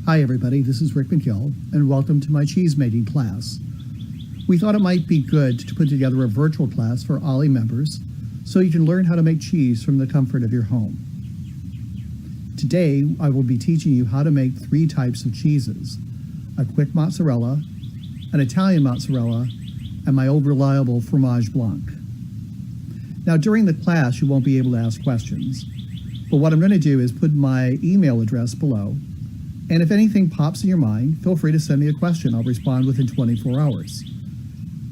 Hi everybody, this is Rick McGill, and welcome to my cheese making class. We thought it might be good to put together a virtual class for OLLI members so you can learn how to make cheese from the comfort of your home. Today, I will be teaching you how to make 3 types of cheeses: a quick mozzarella, an Italian mozzarella, and my old reliable fromage blanc. Now during the class, you won't be able to ask questions, but what I'm going to do is put my email address below. And if anything pops in your mind, feel free to send me a question. I'll respond within 24 hours.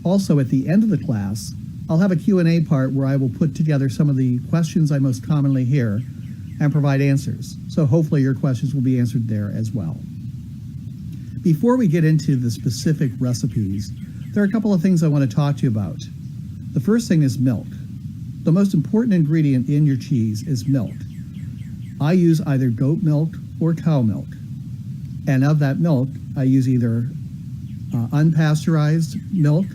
Also, at the end of the class, I'll have a Q&A part where I will put together some of the questions I most commonly hear and provide answers. So hopefully your questions will be answered there as well. Before we get into the specific recipes, there are a couple of things I want to talk to you about. The first thing is milk. The most important ingredient in your cheese is milk. I use either goat milk or cow milk. And of that milk, I use either unpasteurized milk,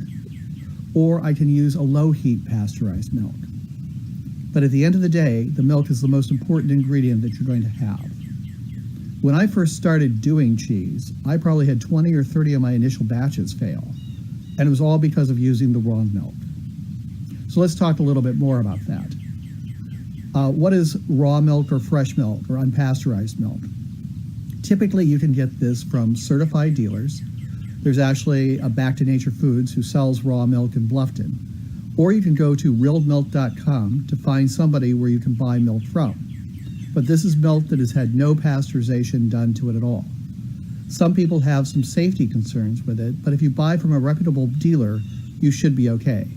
or I can use a low-heat pasteurized milk. But at the end of the day, the milk is the most important ingredient that you're going to have. When I first started doing cheese, I probably had 20 or 30 of my initial batches fail, and it was all because of using the wrong milk. So let's talk a little bit more about that. What is raw milk or fresh milk or unpasteurized milk? Typically, you can get this from certified dealers. There's actually a Back to Nature Foods who sells raw milk in Bluffton. Or you can go to realmilk.com to find somebody where you can buy milk from. But this is milk that has had no pasteurization done to it at all. Some people have some safety concerns with it, but if you buy from a reputable dealer, you should be okay.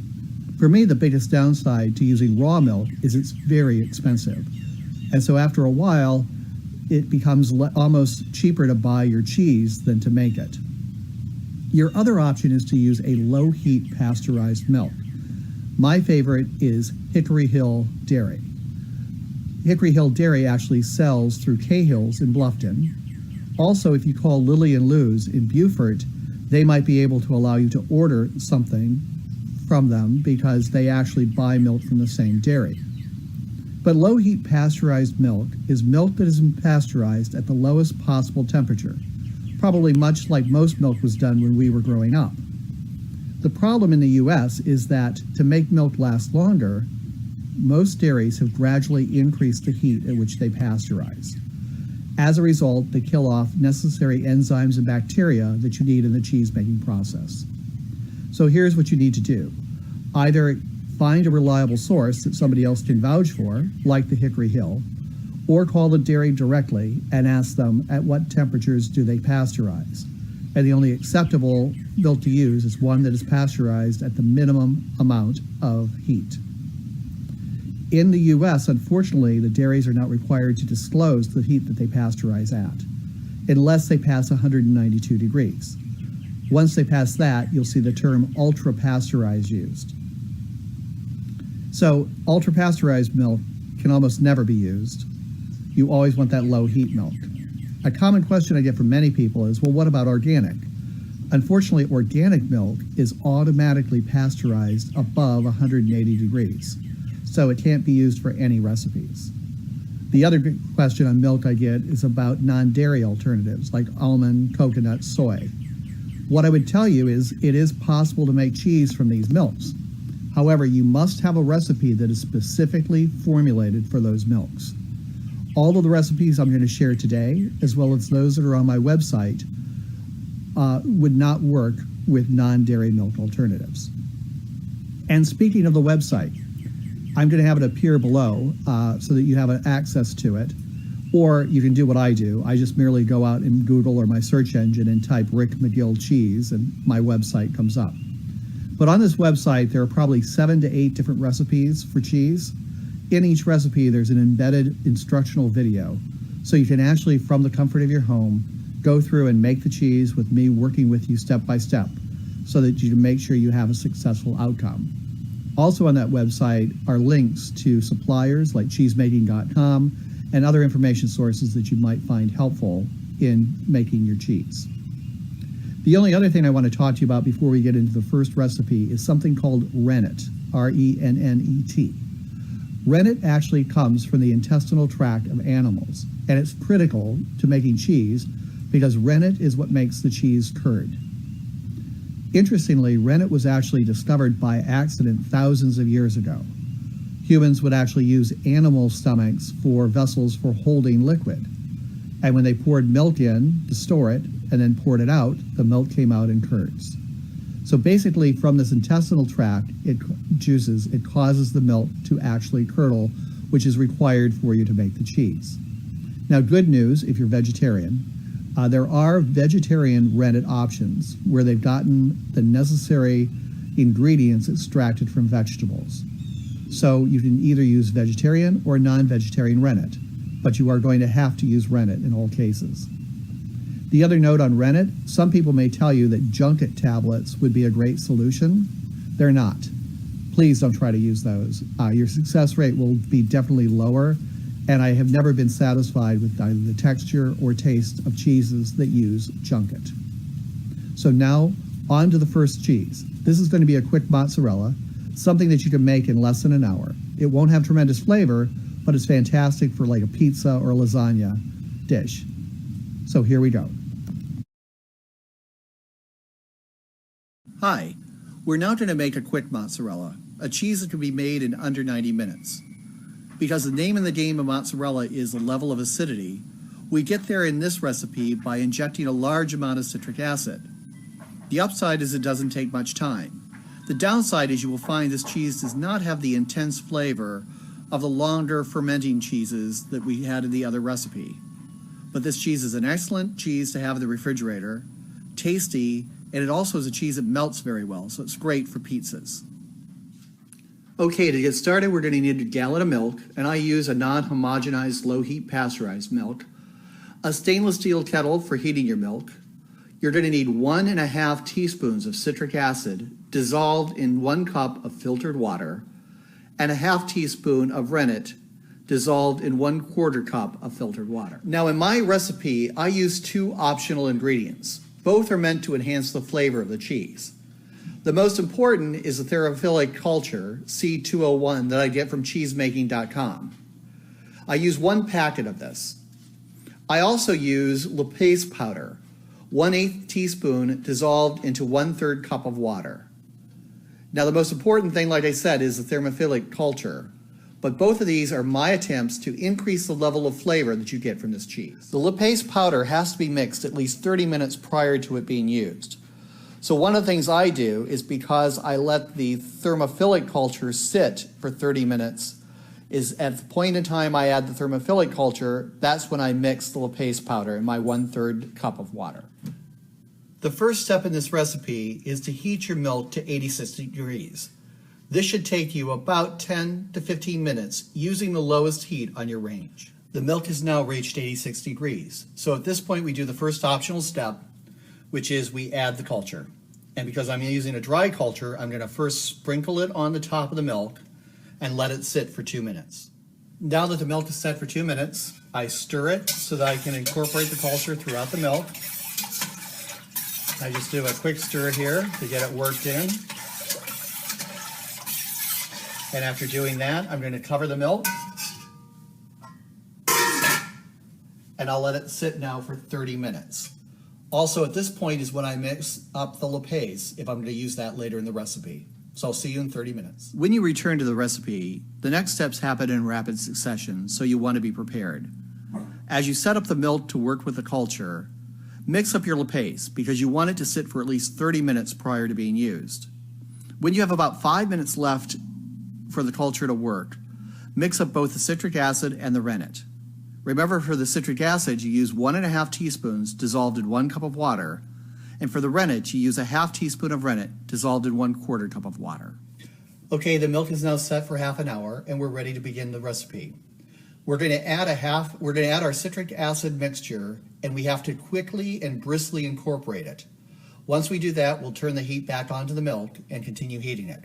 For me, the biggest downside to using raw milk is it's very expensive. And so after a while, it becomes almost cheaper to buy your cheese than to make it. Your other option is to use a low-heat pasteurized milk. My favorite is Hickory Hill Dairy. Hickory Hill Dairy actually sells through Cahill's in Bluffton. Also, if you call Lily and Lou's in Beaufort, they might be able to allow you to order something from them because they actually buy milk from the same dairy. But low-heat pasteurized milk is milk that has been pasteurized at the lowest possible temperature, probably much like most milk was done when we were growing up. The problem in the US is that to make milk last longer, most dairies have gradually increased the heat at which they pasteurize. As a result, they kill off necessary enzymes and bacteria that you need in the cheese-making process. So here's what you need to do. Either find a reliable source that somebody else can vouch for, like the Hickory Hill, or call the dairy directly and ask them at what temperatures do they pasteurize. And the only acceptable milk to use is one that is pasteurized at the minimum amount of heat. In the US, unfortunately, the dairies are not required to disclose the heat that they pasteurize at, unless they pass 192 degrees. Once they pass that, you'll see the term ultra-pasteurized used. So ultra-pasteurized milk can almost never be used. You always want that low heat milk. A common question I get from many people is, well, what about organic? Unfortunately, organic milk is automatically pasteurized above 180 degrees, so it can't be used for any recipes. The other big question on milk I get is about non-dairy alternatives like almond, coconut, soy. What I would tell you is it is possible to make cheese from these milks. However, you must have a recipe that is specifically formulated for those milks. All of the recipes I'm going to share today, as well as those that are on my website, would not work with non-dairy milk alternatives. And speaking of the website, I'm going to have it appear below so that you have access to it. Or you can do what I do. I just merely go out in Google or my search engine and type Rick McGill cheese, and my website comes up. But on this website, there are probably 7 to 8 different recipes for cheese. In each recipe, there's an embedded instructional video. So you can actually, from the comfort of your home, go through and make the cheese with me working with you step by step so that you can make sure you have a successful outcome. Also on that website are links to suppliers like cheesemaking.com and other information sources that you might find helpful in making your cheese. The only other thing I want to talk to you about before we get into the first recipe is something called rennet, R-E-N-N-E-T. Rennet actually comes from the intestinal tract of animals, and it's critical to making cheese because rennet is what makes the cheese curd. Interestingly, rennet was actually discovered by accident thousands of years ago. Humans would actually use animal stomachs for vessels for holding liquid. And when they poured milk in to store it and then poured it out, the milk came out in curds. So basically from this intestinal tract, it causes the milk to actually curdle, which is required for you to make the cheese. Now, good news if you're vegetarian, there are vegetarian rennet options where they've gotten the necessary ingredients extracted from vegetables. So you can either use vegetarian or non-vegetarian rennet, but you are going to have to use rennet in all cases. The other note on rennet, some people may tell you that junket tablets would be a great solution. They're not. Please don't try to use those. Your success rate will be definitely lower, and I have never been satisfied with either the texture or taste of cheeses that use junket. So now, on to the first cheese. This is going to be a quick mozzarella, something that you can make in less than an hour. It won't have tremendous flavor, but it's fantastic for like a pizza or a lasagna dish. So here we go. Hi, we're now going to make a quick mozzarella, a cheese that can be made in under 90 minutes. Because the name in the game of mozzarella is the level of acidity, we get there in this recipe by injecting a large amount of citric acid. The upside is it doesn't take much time. The downside is you will find this cheese does not have the intense flavor of the longer fermenting cheeses that we had in the other recipe. But this cheese is an excellent cheese to have in the refrigerator, tasty, and it also is a cheese that melts very well, so it's great for pizzas. Okay, to get started, we're going to need a gallon of milk, and I use a non-homogenized low-heat pasteurized milk, a stainless steel kettle for heating your milk. You're going to need 1.5 teaspoons of citric acid dissolved in 1 cup of filtered water, and a 1/2 teaspoon of rennet dissolved in 1/4 cup of filtered water. Now in my recipe, I use 2 optional ingredients. Both are meant to enhance the flavor of the cheese. The most important is the thermophilic culture, C201, that I get from cheesemaking.com. I use 1 packet of this. I also use lupase powder, 1/8 teaspoon dissolved into 1/3 cup of water. Now the most important thing, like I said, is the thermophilic culture, but both of these are my attempts to increase the level of flavor that you get from this cheese. The lupase powder has to be mixed at least 30 minutes prior to it being used. So one of the things I do is, because I let the thermophilic culture sit for 30 minutes, is at the point in time I add the thermophilic culture, that's when I mix the lupase powder in my 1/3 cup of water. The first step in this recipe is to heat your milk to 86 degrees. This should take you about 10 to 15 minutes using the lowest heat on your range. The milk has now reached 86 degrees. So at this point we do the first optional step, which is we add the culture. And because I'm using a dry culture, I'm going to first sprinkle it on the top of the milk and let it sit for 2 minutes. Now that the milk is set for 2 minutes, I stir it so that I can incorporate the culture throughout the milk. I just do a quick stir here to get it worked in. And after doing that, I'm going to cover the milk. And I'll let it sit now for 30 minutes. Also, at this point is when I mix up the lupase, if I'm going to use that later in the recipe. So I'll see you in 30 minutes. When you return to the recipe, the next steps happen in rapid succession, so you want to be prepared. As you set up the milk to work with the culture, mix up your lupase because you want it to sit for at least 30 minutes prior to being used. When you have about 5 minutes left for the culture to work, mix up both the citric acid and the rennet. Remember, for the citric acid, you use 1.5 teaspoons dissolved in 1 cup of water, and for the rennet, you use a 1/2 teaspoon of rennet dissolved in 1/4 cup of water. Okay, the milk is now set for half an hour, and we're ready to begin the recipe. We're going to add our citric acid mixture, and we have to quickly and briskly incorporate it. Once we do that, we'll turn the heat back onto the milk and continue heating it.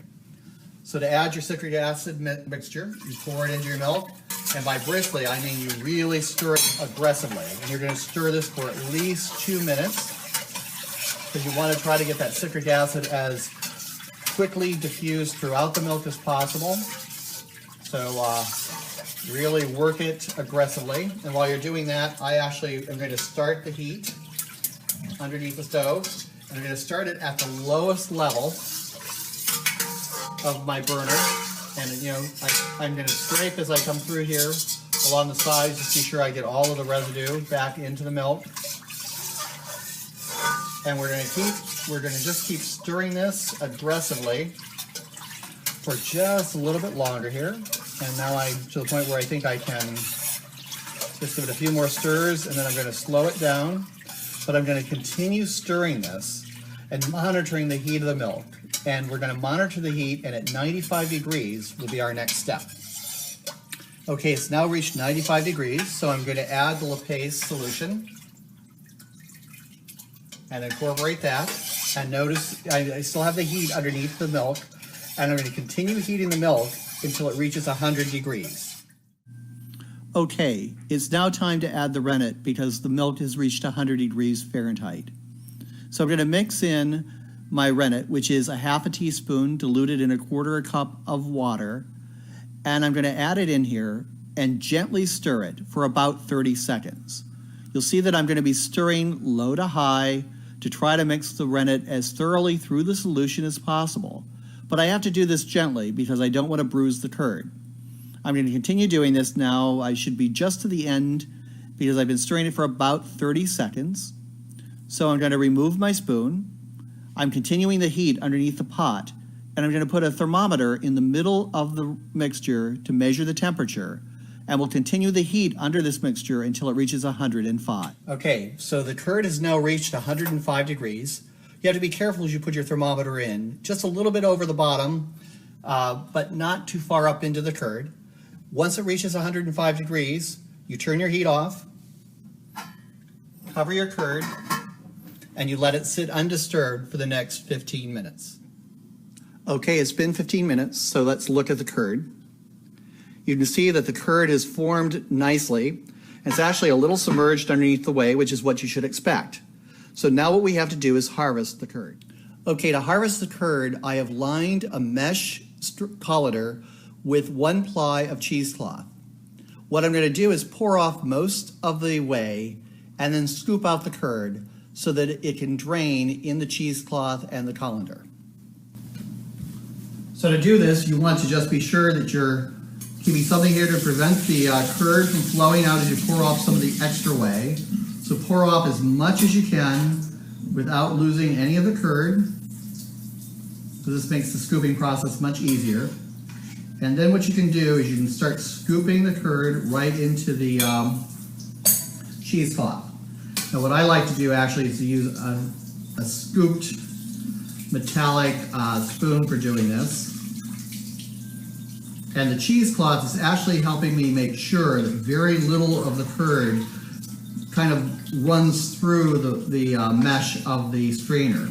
So to add your citric acid mixture, you pour it into your milk, and by briskly, I mean you really stir it aggressively. And you're going to stir this for at least 2 minutes, because you want to try to get that citric acid as quickly diffused throughout the milk as possible. So really work it aggressively. And while you're doing that, I actually am going to start the heat underneath the stove. And I'm going to start it at the lowest level of my burner. And you know, I'm going to scrape as I come through here along the sides to be sure I get all of the residue back into the milk. And we're going to just keep stirring this aggressively for just a little bit longer here. And now I'm to the point where I think I can just give it a few more stirs, and then I'm going to slow it down. But I'm going to continue stirring this and monitoring the heat of the milk. And we're going to monitor the heat, and at 95 degrees will be our next step. Okay, it's now reached 95 degrees, so I'm going to add the Lapase solution and incorporate that. And notice I still have the heat underneath the milk, and I'm going to continue heating the milk until it reaches 100 degrees. Okay, it's now time to add the rennet because the milk has reached 100 degrees Fahrenheit. So I'm going to mix in my rennet, which is a half a teaspoon diluted in a quarter a cup of water, and I'm going to add it in here and gently stir it for about 30 seconds. You'll see that I'm going to be stirring low to high to try to mix the rennet as thoroughly through the solution as possible. But I have to do this gently because I don't want to bruise the curd. I'm going to continue doing this now. I should be just to the end because I've been stirring it for about 30 seconds. So I'm going to remove my spoon. I'm continuing the heat underneath the pot, and I'm going to put a thermometer in the middle of the mixture to measure the temperature, and we'll continue the heat under this mixture until it reaches 105. Okay, so the curd has now reached 105 degrees. You have to be careful as you put your thermometer in, just a little bit over the bottom, but not too far up into the curd. Once it reaches 105 degrees, you turn your heat off, cover your curd, and you let it sit undisturbed for the next 15 minutes. Okay, it's been 15 minutes, so let's look at the curd. You can see that the curd has formed nicely. It's actually a little submerged underneath the whey, which is what you should expect. So now what we have to do is harvest the curd. Okay, to harvest the curd, I have lined a mesh colander with 1 ply of cheesecloth. What I'm going to do is pour off most of the whey and then scoop out the curd so that it can drain in the cheesecloth and the colander. So to do this, you want to just be sure that you're keeping something here to prevent the curd from flowing out as you pour off some of the extra whey. So pour off as much as you can without losing any of the curd. So this makes the scooping process much easier. And then what you can do is you can start scooping the curd right into the cheesecloth. Now what I like to do actually is to use a scooped metallic spoon for doing this. And the cheesecloth is actually helping me make sure that very little of the curd kind of runs through the mesh of the strainer.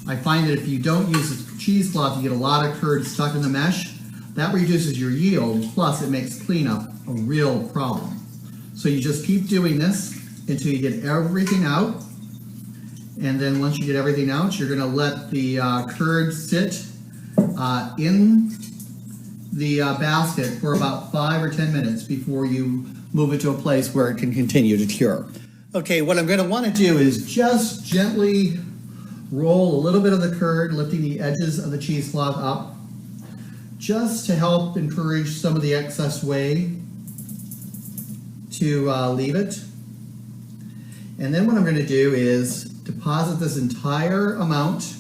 I find that if you don't use the cheesecloth, you get a lot of curd stuck in the mesh. That reduces your yield, plus it makes cleanup a real problem. So you just keep doing this until you get everything out. And then once you get everything out, you're gonna let the curd sit in the basket for about 5 or 10 minutes before you move it to a place where it can continue to cure. Okay, what I'm gonna wanna do is just gently roll a little bit of the curd, lifting the edges of the cheesecloth up, just to help encourage some of the excess whey to leave it. And then what I'm going to do is deposit this entire amount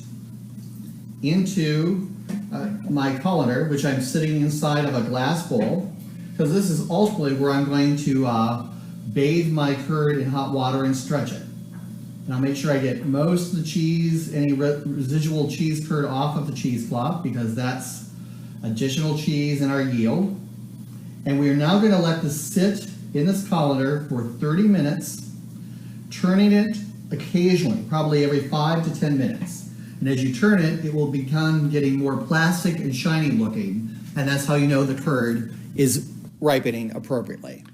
into my colander, which I'm sitting inside of a glass bowl, because this is ultimately where I'm going to bathe my curd in hot water and stretch it. And I'll make sure I get most of the cheese, any residual cheese curd off of the cheesecloth, because that's additional cheese in our yield. And we are now going to let this sit in this colander for 30 minutes, turning it occasionally, probably every 5 to 10 minutes. And as you turn it, it will become getting more plastic and shiny looking, and that's how you know the curd is ripening appropriately.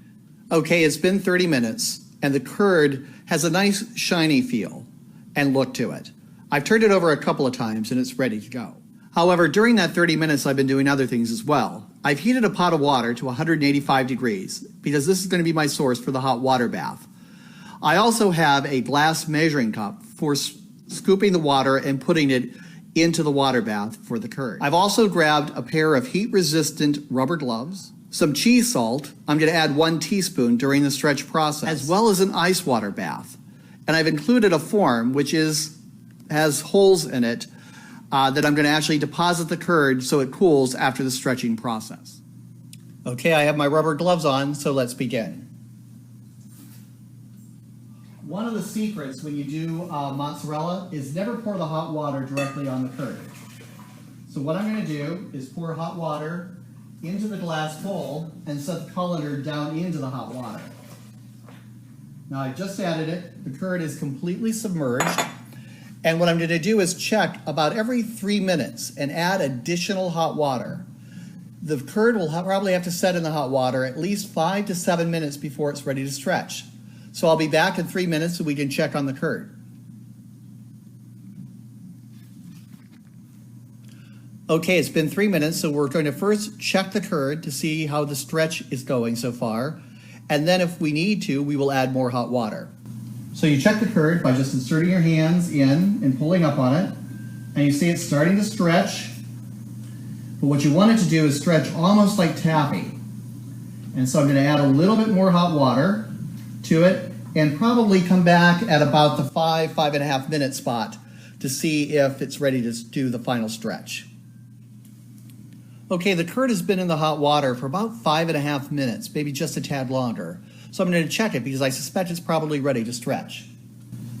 Okay, it's been 30 minutes, and the curd has a nice shiny feel and look to it. I've turned it over a couple of times and it's ready to go. However, during that 30 minutes, I've been doing other things as well. I've heated a pot of water to 185 degrees because this is going to be my source for the hot water bath. I also have a glass measuring cup for scooping the water and putting it into the water bath for the curd. I've also grabbed a pair of heat-resistant rubber gloves, some cheese salt. I'm going to add 1 teaspoon during the stretch process, as well as an ice water bath. And I've included a form which has holes in it that I'm going to actually deposit the curd so it cools after the stretching process. Okay, I have my rubber gloves on, so let's begin. One of the secrets when you do mozzarella is never pour the hot water directly on the curd. So what I'm going to do is pour hot water into the glass bowl and set the colander down into the hot water. Now I just added it. The curd is completely submerged. And what I'm going to do is check about every 3 minutes and add additional hot water. The curd will probably have to set in the hot water at least 5 to 7 minutes before it's ready to stretch. So I'll be back in 3 minutes so we can check on the curd. Okay, it's been 3 minutes, so we're going to first check the curd to see how the stretch is going so far. And then if we need to, we will add more hot water. So you check the curd by just inserting your hands in and pulling up on it. And you see it's starting to stretch. But what you want it to do is stretch almost like taffy. And so I'm going to add a little bit more hot water to it and probably come back at about the 5.5 minute spot to see if it's ready to do the final stretch. Okay, the curd has been in the hot water for about 5.5 minutes, maybe just a tad longer. So I'm going to check it because I suspect it's probably ready to stretch.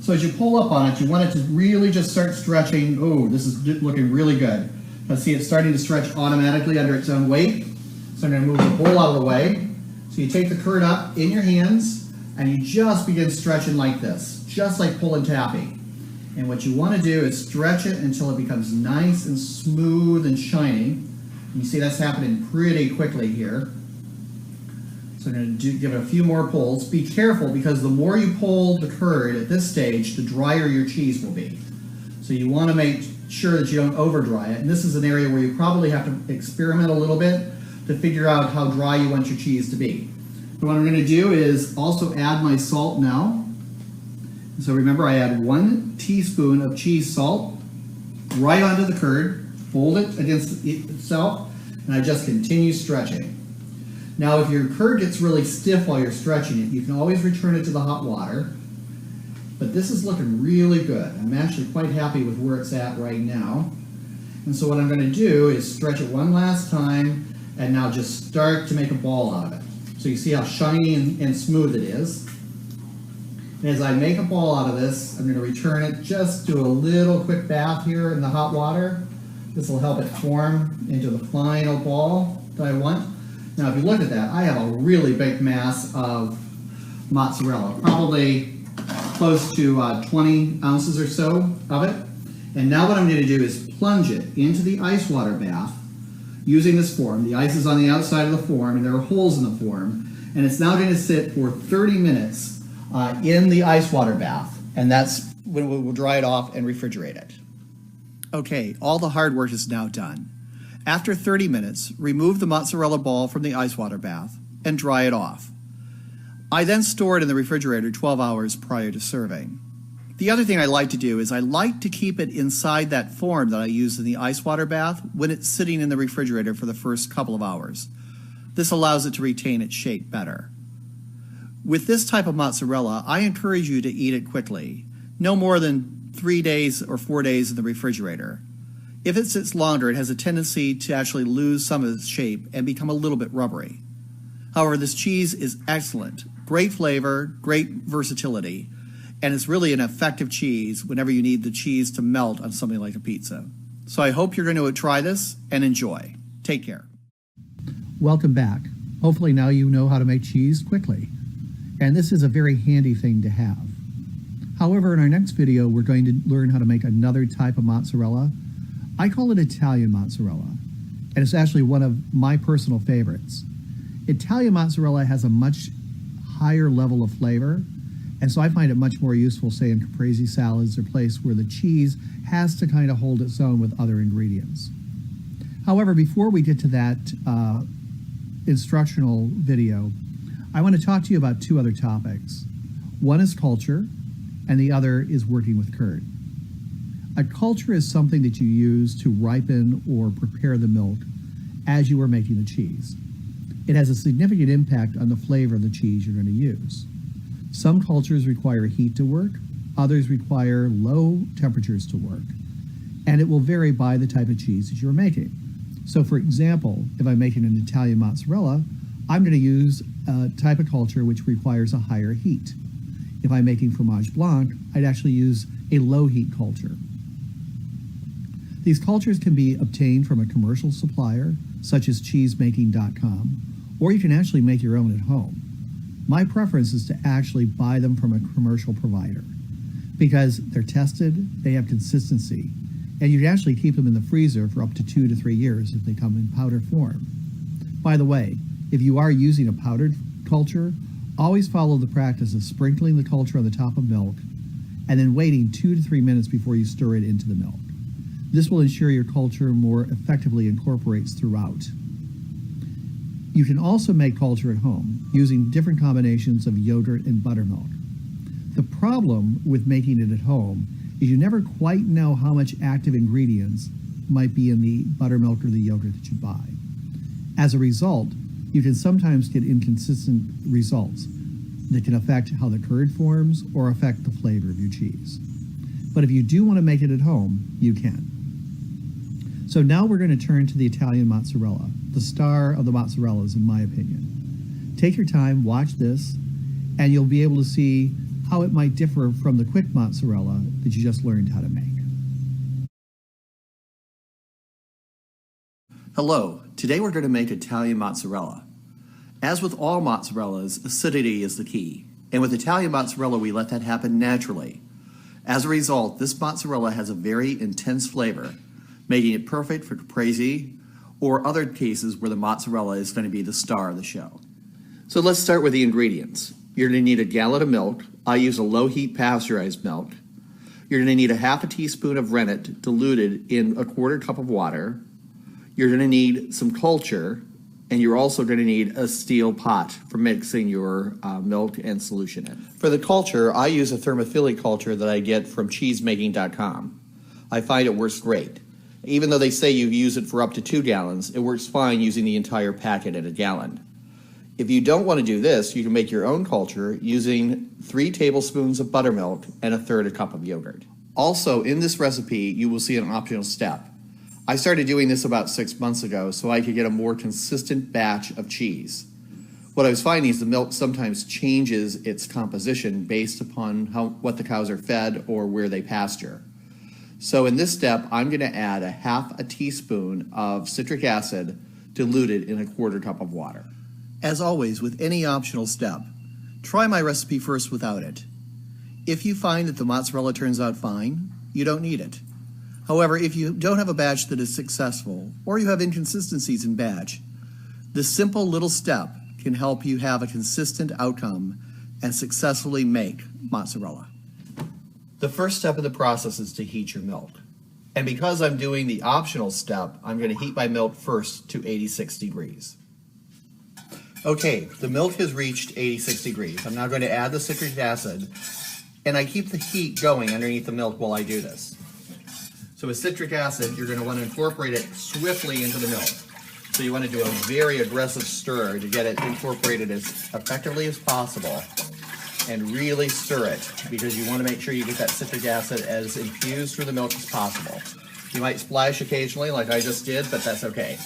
So as you pull up on it, you want it to really just start stretching. Oh, this is looking really good. Let's see, it's starting to stretch automatically under its own weight. So I'm going to move the bowl out of the way. So you take the curd up in your hands and you just begin stretching like this, just like pulling taffy. And what you want to do is stretch it until it becomes nice and smooth and shiny. You see that's happening pretty quickly here. So I'm going to give it a few more pulls. Be careful because the more you pull the curd at this stage, the drier your cheese will be. So you want to make sure that you don't over dry it. And this is an area where you probably have to experiment a little bit to figure out how dry you want your cheese to be. But what I'm going to do is also add my salt now. So remember I add 1 teaspoon of cheese salt right onto the curd. Fold it against itself, and I just continue stretching. Now, if your curd gets really stiff while you're stretching it, you can always return it to the hot water. But this is looking really good. I'm actually quite happy with where it's at right now. And so what I'm going to do is stretch it one last time, and now just start to make a ball out of it. So you see how shiny and smooth it is. And as I make a ball out of this, I'm going to return it, just do a little quick bath here in the hot water. This will help it form into the final ball that I want. Now, if you look at that, I have a really big mass of mozzarella, probably close to 20 ounces or so of it. And now what I'm going to do is plunge it into the ice water bath using this form. The ice is on the outside of the form, and there are holes in the form. And it's now going to sit for 30 minutes in the ice water bath. And that's when we'll dry it off and refrigerate it. Okay, all the hard work is now done. After 30 minutes, remove the mozzarella ball from the ice water bath and dry it off. I then store it in the refrigerator 12 hours prior to serving. The other thing I like to do is I like to keep it inside that form that I use in the ice water bath when it's sitting in the refrigerator for the first couple of hours. This allows it to retain its shape better. With this type of mozzarella, I encourage you to eat it quickly, no more than 3 days or 4 days in the refrigerator. If it sits longer, it has a tendency to actually lose some of its shape and become a little bit rubbery. However, this cheese is excellent. Great flavor, great versatility, and it's really an effective cheese whenever you need the cheese to melt on something like a pizza. So I hope you're going to try this and enjoy. Take care. Welcome back. Hopefully now you know how to make cheese quickly. And this is a very handy thing to have. However, in our next video, we're going to learn how to make another type of mozzarella. I call it Italian mozzarella, and it's actually one of my personal favorites. Italian mozzarella has a much higher level of flavor, and so I find it much more useful, say, in caprese salads or places where the cheese has to kind of hold its own with other ingredients. However, before we get to that instructional video, I want to talk to you about 2 other topics. One is culture, and the other is working with curd. A culture is something that you use to ripen or prepare the milk as you are making the cheese. It has a significant impact on the flavor of the cheese you're going to use. Some cultures require heat to work, others require low temperatures to work, and it will vary by the type of cheese that you're making. So for example, if I'm making an Italian mozzarella, I'm going to use a type of culture which requires a higher heat. If I'm making fromage blanc, I'd actually use a low heat culture. These cultures can be obtained from a commercial supplier, such as cheesemaking.com, or you can actually make your own at home. My preference is to actually buy them from a commercial provider because they're tested, they have consistency, and you can actually keep them in the freezer for up to 2 to 3 years if they come in powder form. By the way, if you are using a powdered culture, always follow the practice of sprinkling the culture on the top of milk and then waiting 2 to 3 minutes before you stir it into the milk. This will ensure your culture more effectively incorporates throughout. You can also make culture at home using different combinations of yogurt and buttermilk. The problem with making it at home is you never quite know how much active ingredients might be in the buttermilk or the yogurt that you buy. As a result, you can sometimes get inconsistent results that can affect how the curd forms or affect the flavor of your cheese. But if you do want to make it at home, you can. So now we're going to turn to the Italian mozzarella, the star of the mozzarellas in my opinion. Take your time, watch this, and you'll be able to see how it might differ from the quick mozzarella that you just learned how to make. Hello, today we're going to make Italian mozzarella. As with all mozzarella's, acidity is the key, and with Italian mozzarella we let that happen naturally. As a result, this mozzarella has a very intense flavor, making it perfect for caprese or other cases where the mozzarella is going to be the star of the show. So let's start with the ingredients. You're going to need a gallon of milk. I use a low heat pasteurized milk. You're going to need a half a teaspoon of rennet diluted in a quarter cup of water. You're going to need some culture, and you're also going to need a steel pot for mixing your milk and solution in. For the culture, I use a thermophilic culture that I get from cheesemaking.com. I find it works great. Even though they say you use it for up to 2 gallons, it works fine using the entire packet at a gallon. If you don't want to do this, you can make your own culture using 3 tablespoons of buttermilk and 1/3 cup of yogurt. Also, in this recipe, you will see an optional step. I started doing this about 6 months ago so I could get a more consistent batch of cheese. What I was finding is the milk sometimes changes its composition based upon what the cows are fed or where they pasture. So in this step, I'm going to add a half a teaspoon of citric acid diluted in a 1/4 cup of water. As always, with any optional step, try my recipe first without it. If you find that the mozzarella turns out fine, you don't need it. However, if you don't have a batch that is successful, or you have inconsistencies in batch, this simple little step can help you have a consistent outcome and successfully make mozzarella. The first step in the process is to heat your milk. And because I'm doing the optional step, I'm going to heat my milk first to 86 degrees. Okay, the milk has reached 86 degrees. I'm now going to add the citric acid, and I keep the heat going underneath the milk while I do this. So with citric acid, you're going to want to incorporate it swiftly into the milk. So you want to do a very aggressive stir to get it incorporated as effectively as possible, and really stir it because you want to make sure you get that citric acid as infused through the milk as possible. You might splash occasionally like I just did, but that's okay.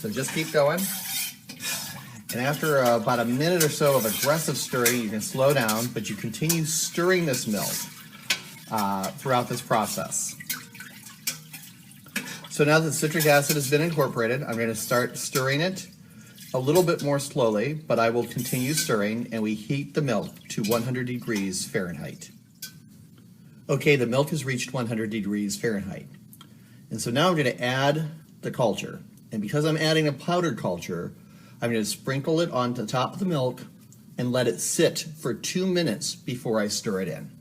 So just keep going. And after about a minute or so of aggressive stirring, you can slow down, but you continue stirring this milk throughout this process. So now that citric acid has been incorporated, I'm going to start stirring it a little bit more slowly, but I will continue stirring, and we heat the milk to 100 degrees Fahrenheit. Okay, the milk has reached 100 degrees Fahrenheit. And so now I'm going to add the culture. And because I'm adding a powdered culture, I'm going to sprinkle it on the top of the milk and let it sit for 2 minutes before I stir it in.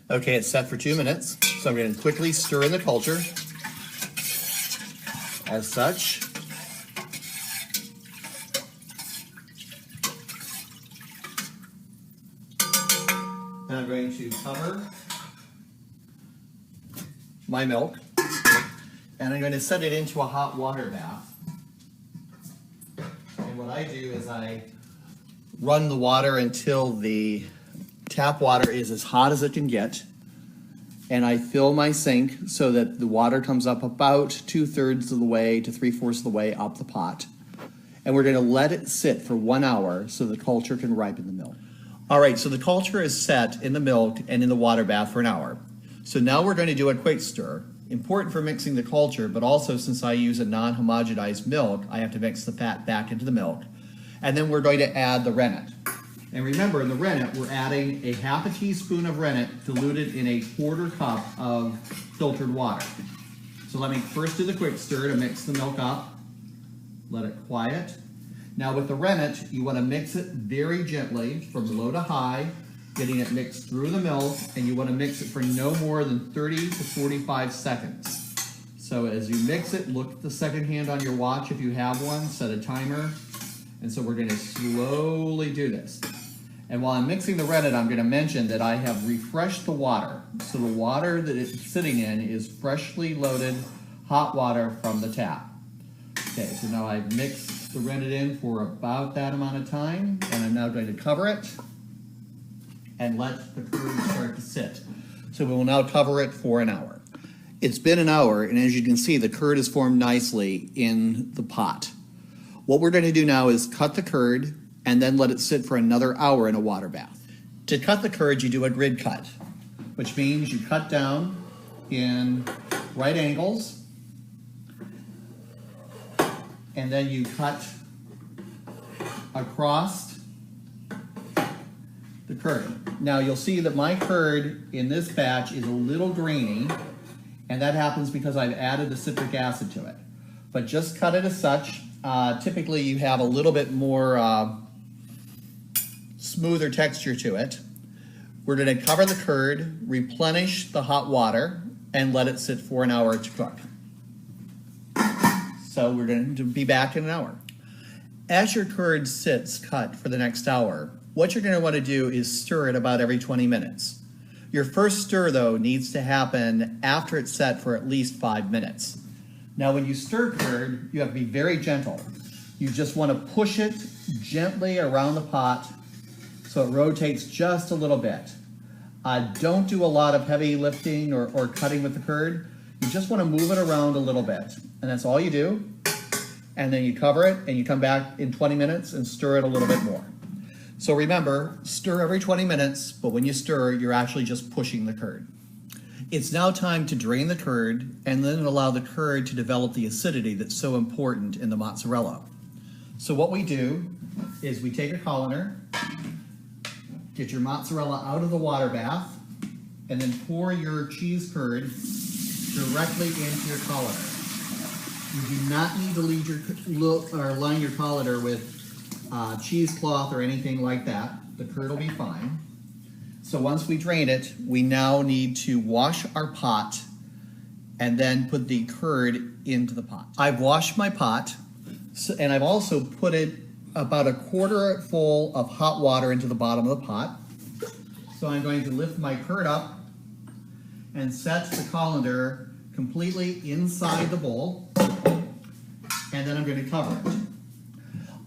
Okay, it's set for 2 minutes, so I'm going to quickly stir in the culture as such. I'm going to cover my milk, and I'm going to set it into a hot water bath. And what I do is I run the water until the tap water is as hot as it can get, and I fill my sink so that the water comes up about 2/3 of the way to 3/4 of the way up the pot. And we're going to let it sit for 1 hour so the culture can ripen the milk. All right, so the culture is set in the milk and in the water bath for an hour. So now we're going to do a quick stir. Important for mixing the culture, but also since I use a non-homogenized milk, I have to mix the fat back into the milk. And then we're going to add the rennet. And remember, in the rennet, we're adding a 1/2 teaspoon of rennet diluted in a 1/4 cup of filtered water. So let me first do the quick stir to mix the milk up. Let it quiet. Now with the rennet, you want to mix it very gently from low to high, getting it mixed through the milk, and you want to mix it for no more than 30 to 45 seconds. So as you mix it, look at the second hand on your watch if you have one, set a timer. And so we're going to slowly do this. And while I'm mixing the rennet, I'm going to mention that I have refreshed the water. So the water that it's sitting in is freshly loaded hot water from the tap. Okay, so now I've mixed the rennet in for about that amount of time, and I'm now going to cover it and let the curd start to sit. So we will now cover it for an hour. It's been an hour, and as you can see, the curd is formed nicely in the pot. What we're going to do now is cut the curd and then let it sit for another hour in a water bath. To cut the curd, you do a grid cut, which means you cut down in right angles, and then you cut across the curd. Now you'll see that my curd in this batch is a little grainy, and that happens because I've added the citric acid to it. But just cut it as such. Typically you have a little bit more smoother texture to it. We're going to cover the curd, replenish the hot water, and let it sit for an hour to cook. So we're going to be back in an hour. As your curd sits cut for the next hour, what you're going to want to do is stir it about every 20 minutes. Your first stir, though, needs to happen after it's set for at least 5 minutes. Now, when you stir curd, you have to be very gentle. You just want to push it gently around the pot so it rotates just a little bit. Don't do a lot of heavy lifting or cutting with the curd. You just want to move it around a little bit, and that's all you do. And then you cover it, and you come back in 20 minutes and stir it a little bit more. So remember, stir every 20 minutes, but when you stir, you're actually just pushing the curd. It's now time to drain the curd and then allow the curd to develop the acidity that's so important in the mozzarella. So what we do is we take a colander, get your mozzarella out of the water bath, and then pour your cheese curd directly into your colander. You do not need to line your colander with cheesecloth or anything like that. The curd will be fine. So once we drain it, we now need to wash our pot and then put the curd into the pot. I've washed my pot, and I've also put it about a quarter full of hot water into the bottom of the pot. So I'm going to lift my curd up and set the colander completely inside the bowl, and then I'm going to cover it.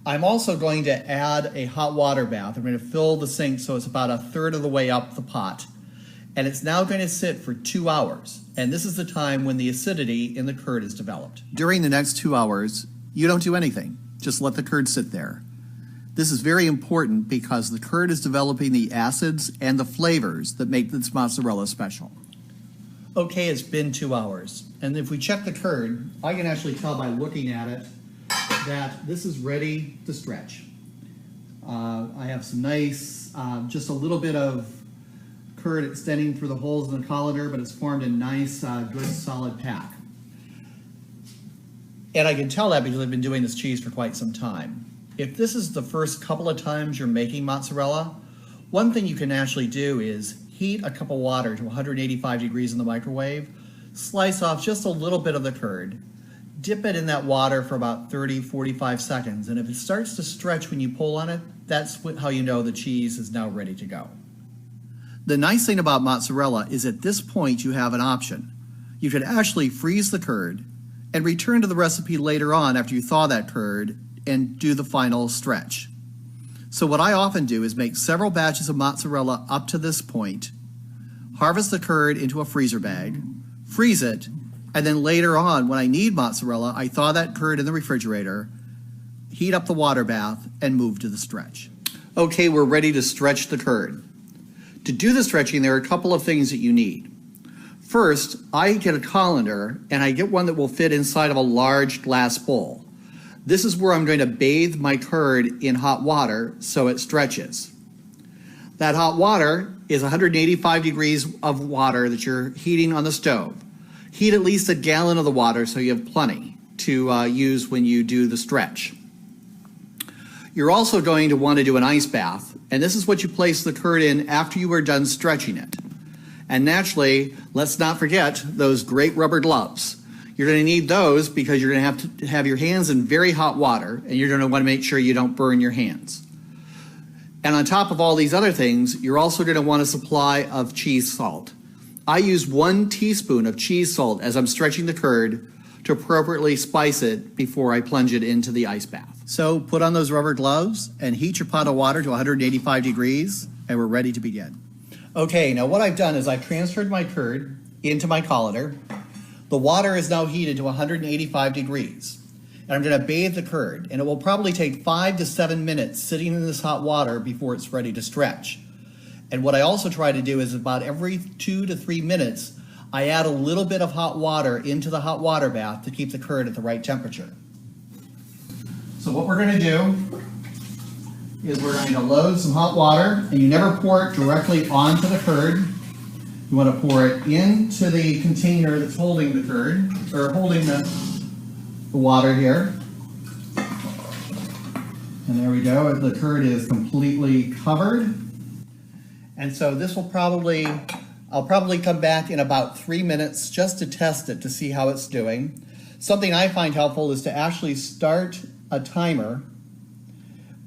I'm also going to add a hot water bath. I'm going to fill the sink so it's about 1/3 of the way up the pot. And it's now going to sit for 2 hours. And this is the time when the acidity in the curd is developed. During the next 2 hours, you don't do anything. Just let the curd sit there. This is very important because the curd is developing the acids and the flavors that make this mozzarella special. Okay, it's been 2 hours. And if we check the curd, I can actually tell by looking at it that this is ready to stretch. I have some nice, just a little bit of curd extending through the holes in the colander, but it's formed a nice, good, solid pack. And I can tell that because I've been doing this cheese for quite some time. If this is the first couple of times you're making mozzarella, one thing you can actually do is heat a cup of water to 185 degrees in the microwave, slice off just a little bit of the curd, dip it in that water for about 30-45 seconds, and if it starts to stretch when you pull on it, that's how you know the cheese is now ready to go. The nice thing about mozzarella is at this point you have an option. You could actually freeze the curd and return to the recipe later on after you thaw that curd and do the final stretch. So what I often do is make several batches of mozzarella up to this point, harvest the curd into a freezer bag, freeze it, and then later on when I need mozzarella, I thaw that curd in the refrigerator, heat up the water bath, and move to the stretch. Okay, we're ready to stretch the curd. To do the stretching, there are a couple of things that you need. First, I get a colander, and I get one that will fit inside of a large glass bowl. This is where I'm going to bathe my curd in hot water so it stretches. That hot water is 185 degrees of water that you're heating on the stove. Heat at least a gallon of the water so you have plenty to use when you do the stretch. You're also going to want to do an ice bath, and this is what you place the curd in after you are done stretching it. And naturally, let's not forget those great rubber gloves. You're going to need those because you're going to have your hands in very hot water, and you're going to want to make sure you don't burn your hands. And on top of all these other things, you're also going to want a supply of cheese salt. I use 1 teaspoon of cheese salt as I'm stretching the curd to appropriately spice it before I plunge it into the ice bath. So put on those rubber gloves and heat your pot of water to 185 degrees, and we're ready to begin. Okay, now what I've done is I've transferred my curd into my colander. The water is now heated to 185 degrees. And I'm going to bathe the curd, and it will probably take 5 to 7 minutes sitting in this hot water before it's ready to stretch. And what I also try to do is about every 2 to 3 minutes, I add a little bit of hot water into the hot water bath to keep the curd at the right temperature. So what we're going to do is we're going to load some hot water, and you never pour it directly onto the curd. You want to pour it into the container that's holding the curd, or holding the water here. And there we go, the curd is completely covered. And so this will I'll probably come back in about 3 minutes just to test it to see how it's doing. Something I find helpful is to actually start a timer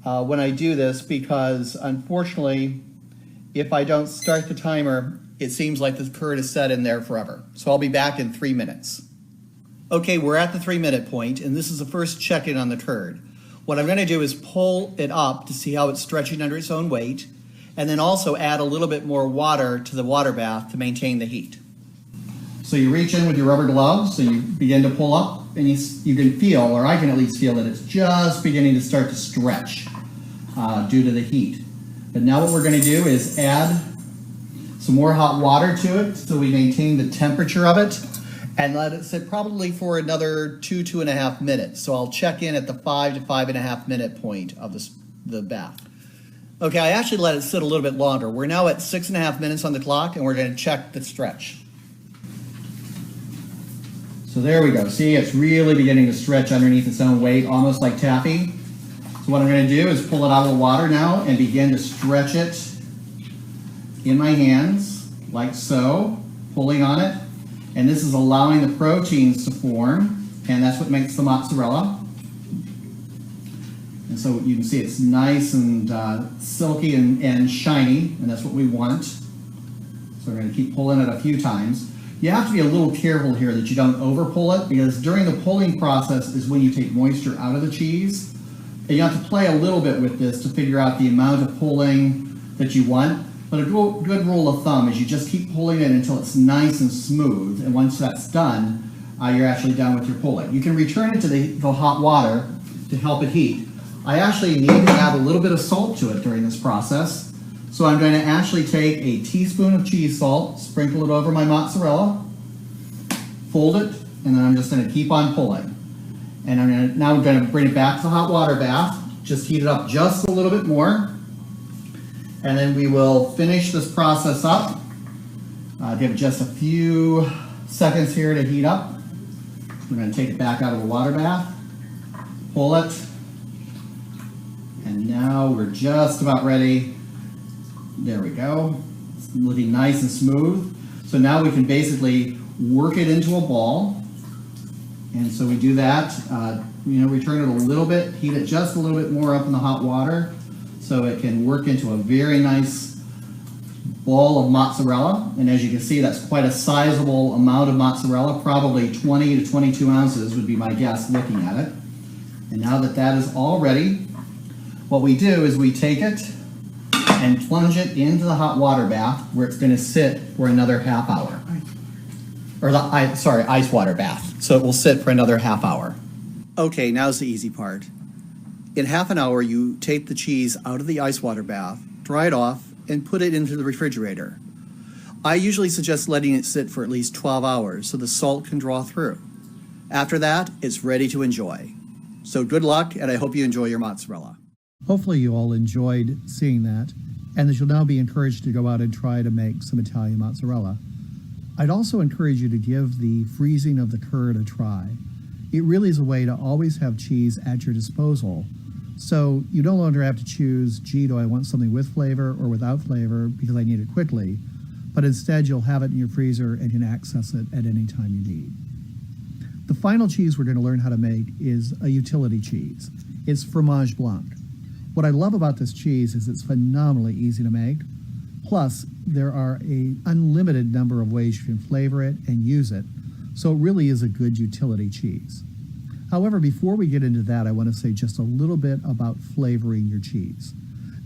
when I do this, because unfortunately, if I don't start the timer, it seems like the curd is set in there forever. So I'll be back in 3 minutes. Okay, we're at the 3-minute point, and this is the first check-in on the curd. What I'm going to do is pull it up to see how it's stretching under its own weight, and then also add a little bit more water to the water bath to maintain the heat. So you reach in with your rubber gloves, and you begin to pull up, and you can feel, or I can at least feel, that it's just beginning to start to stretch due to the heat. But now what we're going to do is add some more hot water to it so we maintain the temperature of it, and let it sit probably for another 2.5 minutes. So I'll check in at the 5 to 5.5 minute point of the bath. Okay, I actually let it sit a little bit longer. We're now at 6.5 minutes on the clock, and we're going to check the stretch. So there we go. See, it's really beginning to stretch underneath its own weight, almost like taffy. So what I'm going to do is pull it out of the water now and begin to stretch it in my hands, like so, pulling on it. And this is allowing the proteins to form, and that's what makes the mozzarella. And so you can see it's nice and silky and shiny, and that's what we want. So we're going to keep pulling it a few times. You have to be a little careful here that you don't over pull it, because during the pulling process is when you take moisture out of the cheese. And you have to play a little bit with this to figure out the amount of pulling that you want. But a good rule of thumb is you just keep pulling it until it's nice and smooth, and once that's done, you're actually done with your pulling. You can return it to the hot water to help it heat. I actually need to add a little bit of salt to it during this process, so I'm going to actually take a teaspoon of cheese salt, sprinkle it over my mozzarella, fold it, and then I'm just going to keep on pulling. And now I'm going to bring it back to the hot water bath, just heat it up just a little bit more. And then we will finish this process up. Give it just a few seconds here to heat up. We're going to take it back out of the water bath, pull it, and now we're just about ready. There we go. It's looking nice and smooth. So now we can basically work it into a ball. And so we do that, return it a little bit, heat it just a little bit more up in the hot water, so it can work into a very nice bowl of mozzarella, and as you can see, that's quite a sizable amount of mozzarella, probably 20 to 22 ounces would be my guess looking at it. And now that that is all ready, what we do is we take it and plunge it into the hot water bath where it's going to sit for another half hour. Or ice water bath. So it will sit for another half hour. Okay, now's the easy part. In half an hour, you take the cheese out of the ice water bath, dry it off, and put it into the refrigerator. I usually suggest letting it sit for at least 12 hours so the salt can draw through. After that, it's ready to enjoy. So good luck, and I hope you enjoy your mozzarella. Hopefully you all enjoyed seeing that, and that you'll now be encouraged to go out and try to make some Italian mozzarella. I'd also encourage you to give the freezing of the curd a try. It really is a way to always have cheese at your disposal, so you no longer have to choose, gee, do I want something with flavor or without flavor because I need it quickly, but instead you'll have it in your freezer and can access it at any time you need. The final cheese we're going to learn how to make is a utility cheese. It's fromage blanc. What I love about this cheese is it's phenomenally easy to make. Plus, there are an unlimited number of ways you can flavor it and use it, so it really is a good utility cheese. However, before we get into that, I want to say just a little bit about flavoring your cheese.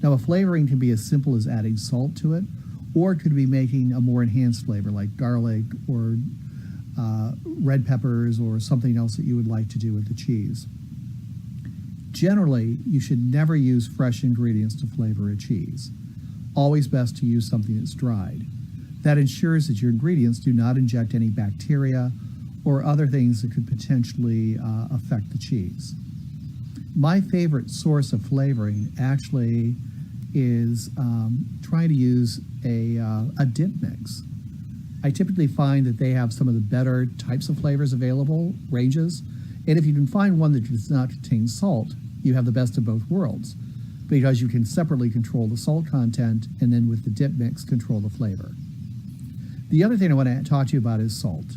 Now, a flavoring can be as simple as adding salt to it, or it could be making a more enhanced flavor like garlic or red peppers or something else that you would like to do with the cheese. Generally, you should never use fresh ingredients to flavor a cheese. Always best to use something that's dried. That ensures that your ingredients do not inject any bacteria or other things that could potentially affect the cheese. My favorite source of flavoring actually is trying to use a dip mix. I typically find that they have some of the better types of flavors available, ranges, and if you can find one that does not contain salt, you have the best of both worlds, because you can separately control the salt content and then with the dip mix control the flavor. The other thing I want to talk to you about is salt.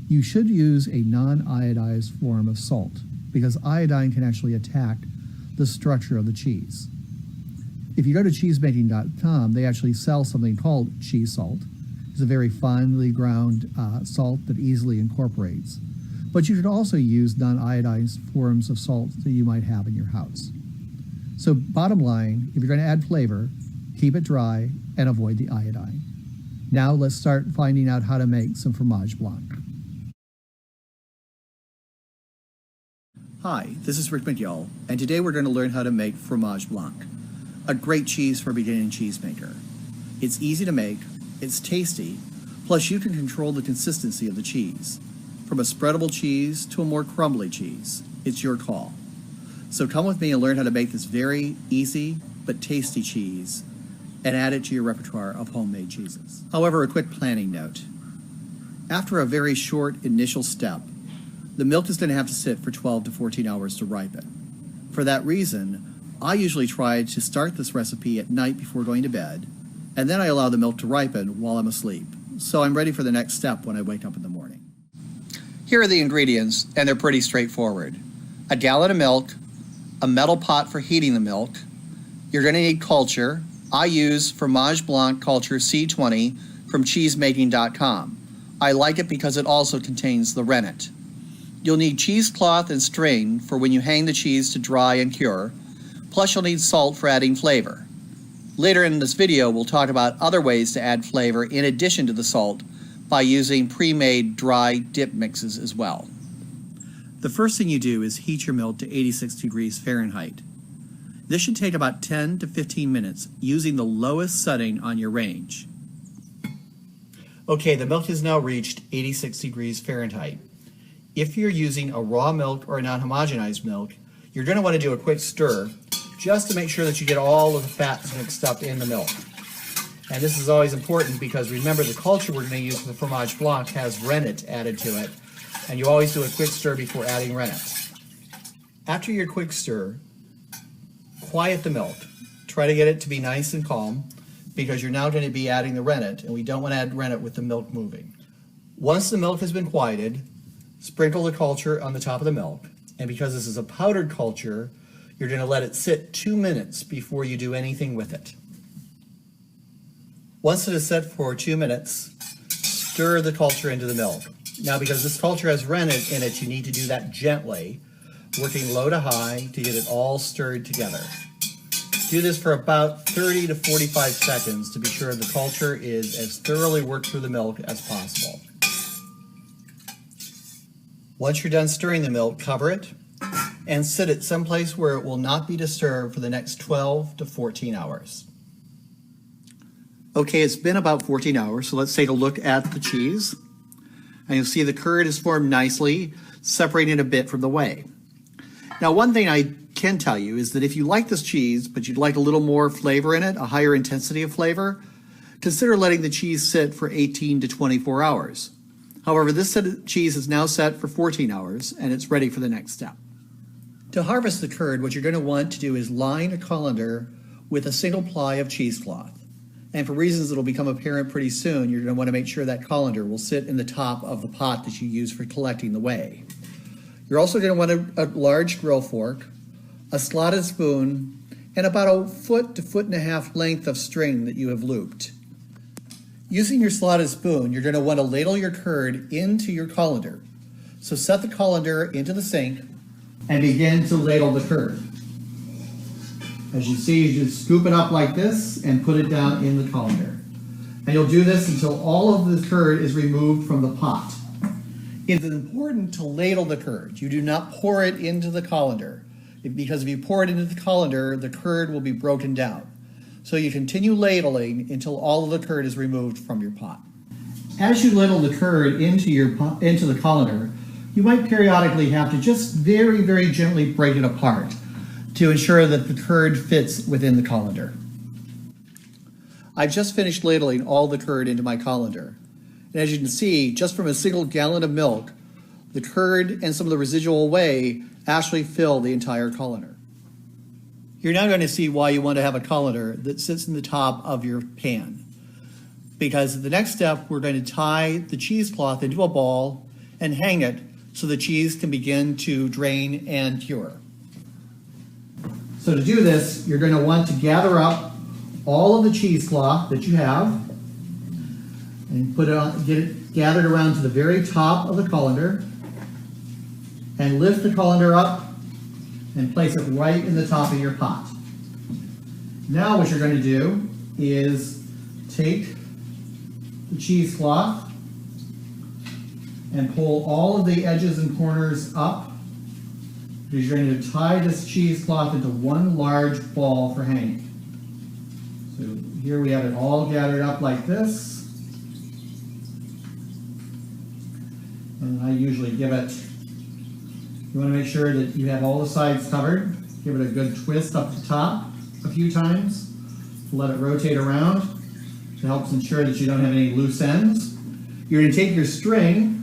You should use a non-iodized form of salt because iodine can actually attack the structure of the cheese. If you go to cheesemaking.com, they actually sell something called cheese salt. It's a very finely ground salt that easily incorporates. But you could also use non-iodized forms of salt that you might have in your house. So bottom line, if you're going to add flavor, keep it dry and avoid the iodine. Now let's start finding out how to make some fromage blanc. Hi, this is Rick McGill, and today we're going to learn how to make fromage blanc, a great cheese for a beginning cheesemaker. It's easy to make, it's tasty, plus you can control the consistency of the cheese. From a spreadable cheese to a more crumbly cheese, it's your call. So come with me and learn how to make this very easy but tasty cheese and add it to your repertoire of homemade cheeses. However, a quick planning note. After a very short initial step, the milk is going to have to sit for 12 to 14 hours to ripen. For that reason, I usually try to start this recipe at night before going to bed, and then I allow the milk to ripen while I'm asleep, so I'm ready for the next step when I wake up in the morning. Here are the ingredients, and they're pretty straightforward. A gallon of milk, a metal pot for heating the milk. You're going to need culture. I use Fromage Blanc Culture C20 from cheesemaking.com. I like it because it also contains the rennet. You'll need cheesecloth and string for when you hang the cheese to dry and cure, plus you'll need salt for adding flavor. Later in this video, we'll talk about other ways to add flavor in addition to the salt by using pre-made dry dip mixes as well. The first thing you do is heat your milk to 86 degrees Fahrenheit. This should take about 10 to 15 minutes using the lowest setting on your range. Okay, the milk has now reached 86 degrees Fahrenheit. If you're using a raw milk or a non-homogenized milk, you're going to want to do a quick stir just to make sure that you get all of the fats mixed up in the milk. And this is always important because remember the culture we're going to use for the fromage blanc has rennet added to it, and you always do a quick stir before adding rennet. After your quick stir, quiet the milk. Try to get it to be nice and calm because you're now going to be adding the rennet, and we don't want to add rennet with the milk moving. Once the milk has been quieted, sprinkle the culture on the top of the milk, and because this is a powdered culture, you're going to let it sit 2 minutes before you do anything with it. Once it is set for 2 minutes, stir the culture into the milk. Now, because this culture has rennet in it, you need to do that gently, working low to high to get it all stirred together. Do this for about 30 to 45 seconds to be sure the culture is as thoroughly worked through the milk as possible. Once you're done stirring the milk, cover it and sit it someplace where it will not be disturbed for the next 12 to 14 hours. Okay, it's been about 14 hours, so let's take a look at the cheese. And you'll see the curd is formed nicely, separating a bit from the whey. Now, one thing I can tell you is that if you like this cheese, but you'd like a little more flavor in it, a higher intensity of flavor, consider letting the cheese sit for 18 to 24 hours. However, this set of cheese is now set for 14 hours, and it's ready for the next step. To harvest the curd, what you're going to want to do is line a colander with a single ply of cheesecloth. And for reasons that will become apparent pretty soon, you're going to want to make sure that colander will sit in the top of the pot that you use for collecting the whey. You're also going to want a large grill fork, a slotted spoon, and about a foot to foot and a half length of string that you have looped. Using your slotted spoon, you're going to want to ladle your curd into your colander. So set the colander into the sink and begin to ladle the curd. As you see, you just scoop it up like this and put it down in the colander. And you'll do this until all of the curd is removed from the pot. It is important to ladle the curd. You do not pour it into the colander, because if you pour it into the colander, the curd will be broken down. So you continue ladling until all of the curd is removed from your pot. As you ladle the curd into the colander, you might periodically have to just very, very gently break it apart to ensure that the curd fits within the colander. I've just finished ladling all the curd into my colander. And as you can see, just from a single gallon of milk, the curd and some of the residual whey actually fill the entire colander. You're now going to see why you want to have a colander that sits in the top of your pan. Because the next step, we're going to tie the cheesecloth into a ball and hang it so the cheese can begin to drain and cure. So to do this, you're going to want to gather up all of the cheesecloth that you have and get it gathered around to the very top of the colander and lift the colander up and place it right in the top of your pot. Now what you're going to do is take the cheesecloth and pull all of the edges and corners up, because you're going to tie this cheesecloth into one large ball for hanging. So here we have it all gathered up like this. And I usually give it, you want to make sure that you have all the sides covered. Give it a good twist up the top a few times to let it rotate around. It helps ensure that you don't have any loose ends. You're going to take your string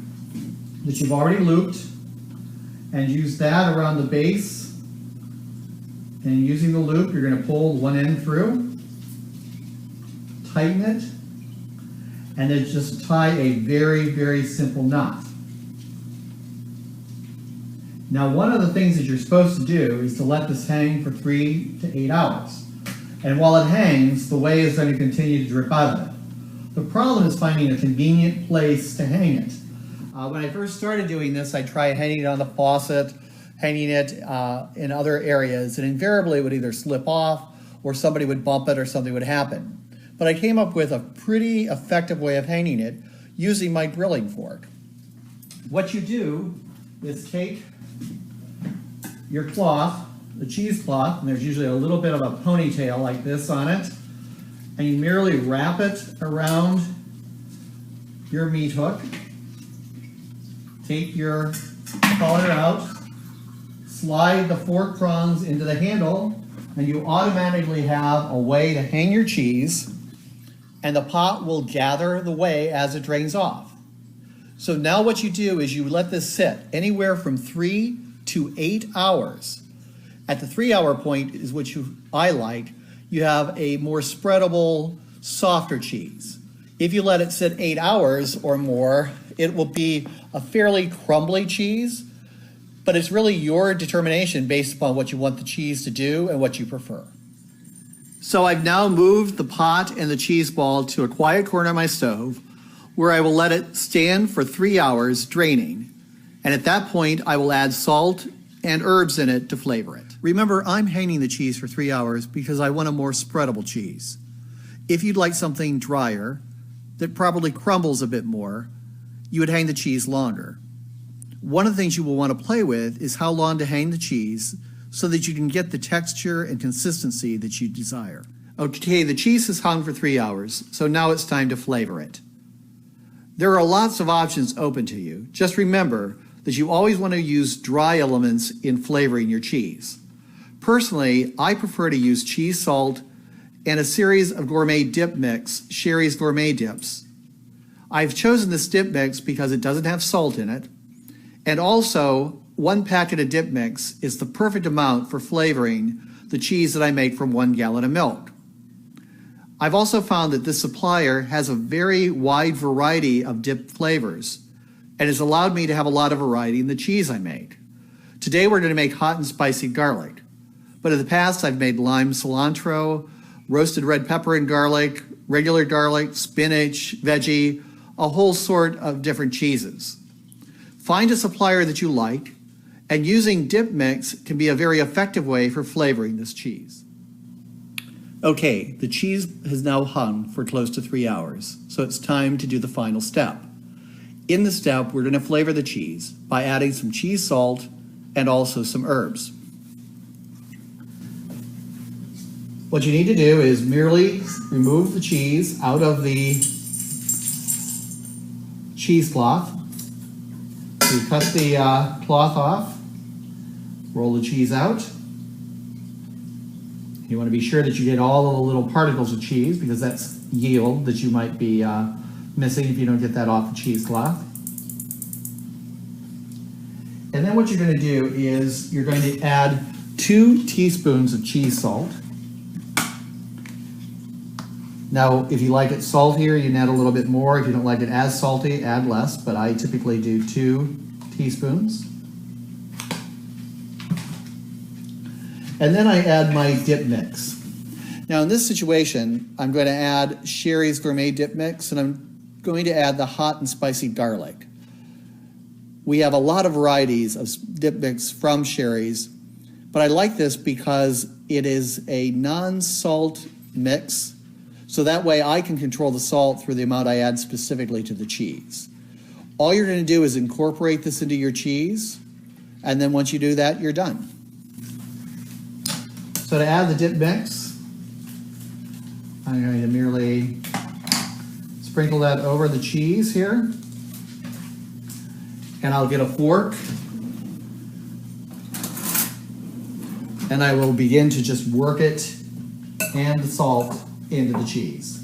that you've already looped and use that around the base. And using the loop, you're going to pull one end through, tighten it, and then just tie a very, very simple knot. Now, one of the things that you're supposed to do is to let this hang for 3 to 8 hours. And while it hangs, the whey is going to continue to drip out of it. The problem is finding a convenient place to hang it. When I first started doing this, I tried hanging it on the faucet, hanging it in other areas, and invariably it would either slip off or somebody would bump it or something would happen. But I came up with a pretty effective way of hanging it using my grilling fork. What you do is take your cloth, the cheesecloth, and there's usually a little bit of a ponytail like this on it, and you merely wrap it around your meat hook. Take your colander out, slide the fork prongs into the handle, and you automatically have a way to hang your cheese, and the pot will gather the whey as it drains off. So now what you do is you let this sit anywhere from 3 to 8 hours. At the 3-hour point is what I like. You have a more spreadable, softer cheese. If you let it sit 8 hours or more, it will be a fairly crumbly cheese, but it's really your determination based upon what you want the cheese to do and what you prefer. So I've now moved the pot and the cheese ball to a quiet corner of my stove where I will let it stand for 3 hours draining. And at that point, I will add salt and herbs in it to flavor it. Remember, I'm hanging the cheese for 3 hours because I want a more spreadable cheese. If you'd like something drier that probably crumbles a bit more, you would hang the cheese longer. One of the things you will want to play with is how long to hang the cheese so that you can get the texture and consistency that you desire. Okay, the cheese is hung for 3 hours, so now it's time to flavor it. There are lots of options open to you. Just remember that you always want to use dry elements in flavoring your cheese. Personally, I prefer to use cheese salt and a series of gourmet dip mix, Sherry's Gourmet Dips. I've chosen this dip mix because it doesn't have salt in it, and also 1 packet of dip mix is the perfect amount for flavoring the cheese that I make from 1 gallon of milk. I've also found that this supplier has a very wide variety of dip flavors and has allowed me to have a lot of variety in the cheese I make. Today we're going to make hot and spicy garlic, but in the past I've made lime cilantro, roasted red pepper and garlic, regular garlic, spinach, veggie, a whole sort of different cheeses. Find a supplier that you like, and using dip mix can be a very effective way for flavoring this cheese. Okay, the cheese has now hung for close to 3 hours, so it's time to do the final step. In the step, we're going to flavor the cheese by adding some cheese salt and also some herbs. What you need to do is merely remove the cheese out of the cheesecloth. So you cut the cloth off, roll the cheese out. You want to be sure that you get all of the little particles of cheese because that's yield that you might be missing if you don't get that off the cheesecloth. And then what you're going to do is you're going to add 2 teaspoons of cheese salt. Now, if you like it saltier, you can add a little bit more. If you don't like it as salty, add less, but I typically do 2 teaspoons. And then I add my dip mix. Now in this situation, I'm going to add Sherry's Gourmet Dip Mix, and I'm going to add the hot and spicy garlic. We have a lot of varieties of dip mix from Sherry's, but I like this because it is a non-salt mix, so that way I can control the salt through the amount I add specifically to the cheese. All you're going to do is incorporate this into your cheese, and then once you do that, you're done. So to add the dip mix, I'm going to merely sprinkle that over the cheese here. And I'll get a fork. And I will begin to just work it and the salt into the cheese.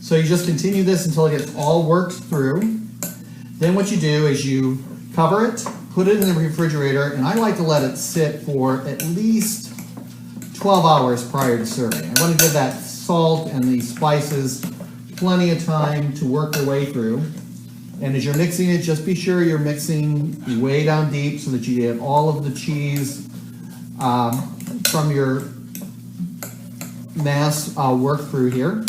So you just continue this until it gets all worked through. Then what you do is you cover it, put it in the refrigerator, and I like to let it sit for at least 12 hours prior to serving. I want to give that salt and the spices plenty of time to work their way through. And as you're mixing it, just be sure you're mixing way down deep so that you get all of the cheese from your mass work through here.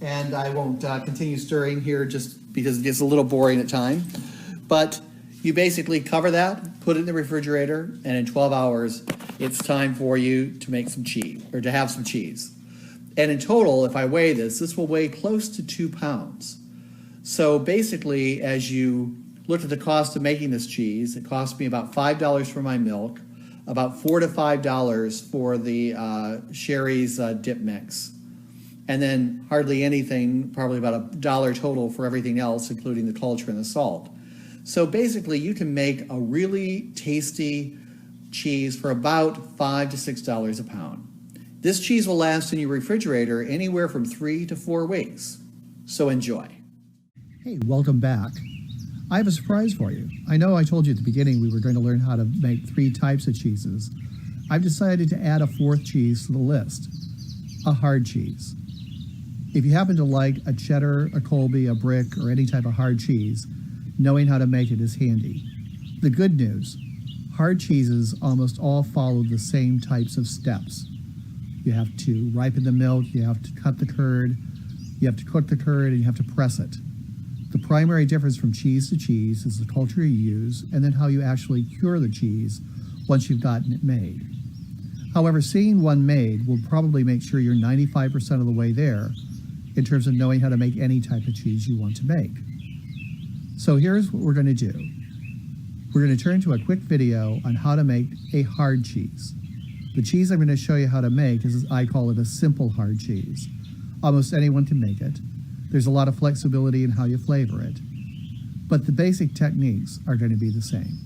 And I won't continue stirring here just because it gets a little boring at times. But you basically cover that, put it in the refrigerator, and in 12 hours, it's time for you to make some cheese, or to have some cheese. And in total, if I weigh this will weigh close to 2 pounds. So basically, as you look at the cost of making this cheese, it cost me about $5 for my milk, about $4 to $5 for the Sherry's dip mix, and then hardly anything, probably about $1 total for everything else, including the culture and the salt. So basically, you can make a really tasty cheese for about $5 to $6 a pound. This cheese will last in your refrigerator anywhere from 3 to 4 weeks. So enjoy. Hey, welcome back. I have a surprise for you. I know I told you at the beginning we were going to learn how to make 3 types of cheeses. I've decided to add a 4th cheese to the list, a hard cheese. If you happen to like a cheddar, a Colby, a brick, or any type of hard cheese, knowing how to make it is handy. The good news, hard cheeses almost all follow the same types of steps. You have to ripen the milk, you have to cut the curd, you have to cook the curd, and you have to press it. The primary difference from cheese to cheese is the culture you use and then how you actually cure the cheese once you've gotten it made. However, seeing one made will probably make sure you're 95% of the way there in terms of knowing how to make any type of cheese you want to make. So here's what we're going to do. We're going to turn to a quick video on how to make a hard cheese. The cheese I'm going to show you how to make is, I call it, a simple hard cheese. Almost anyone can make it. There's a lot of flexibility in how you flavor it, but the basic techniques are going to be the same.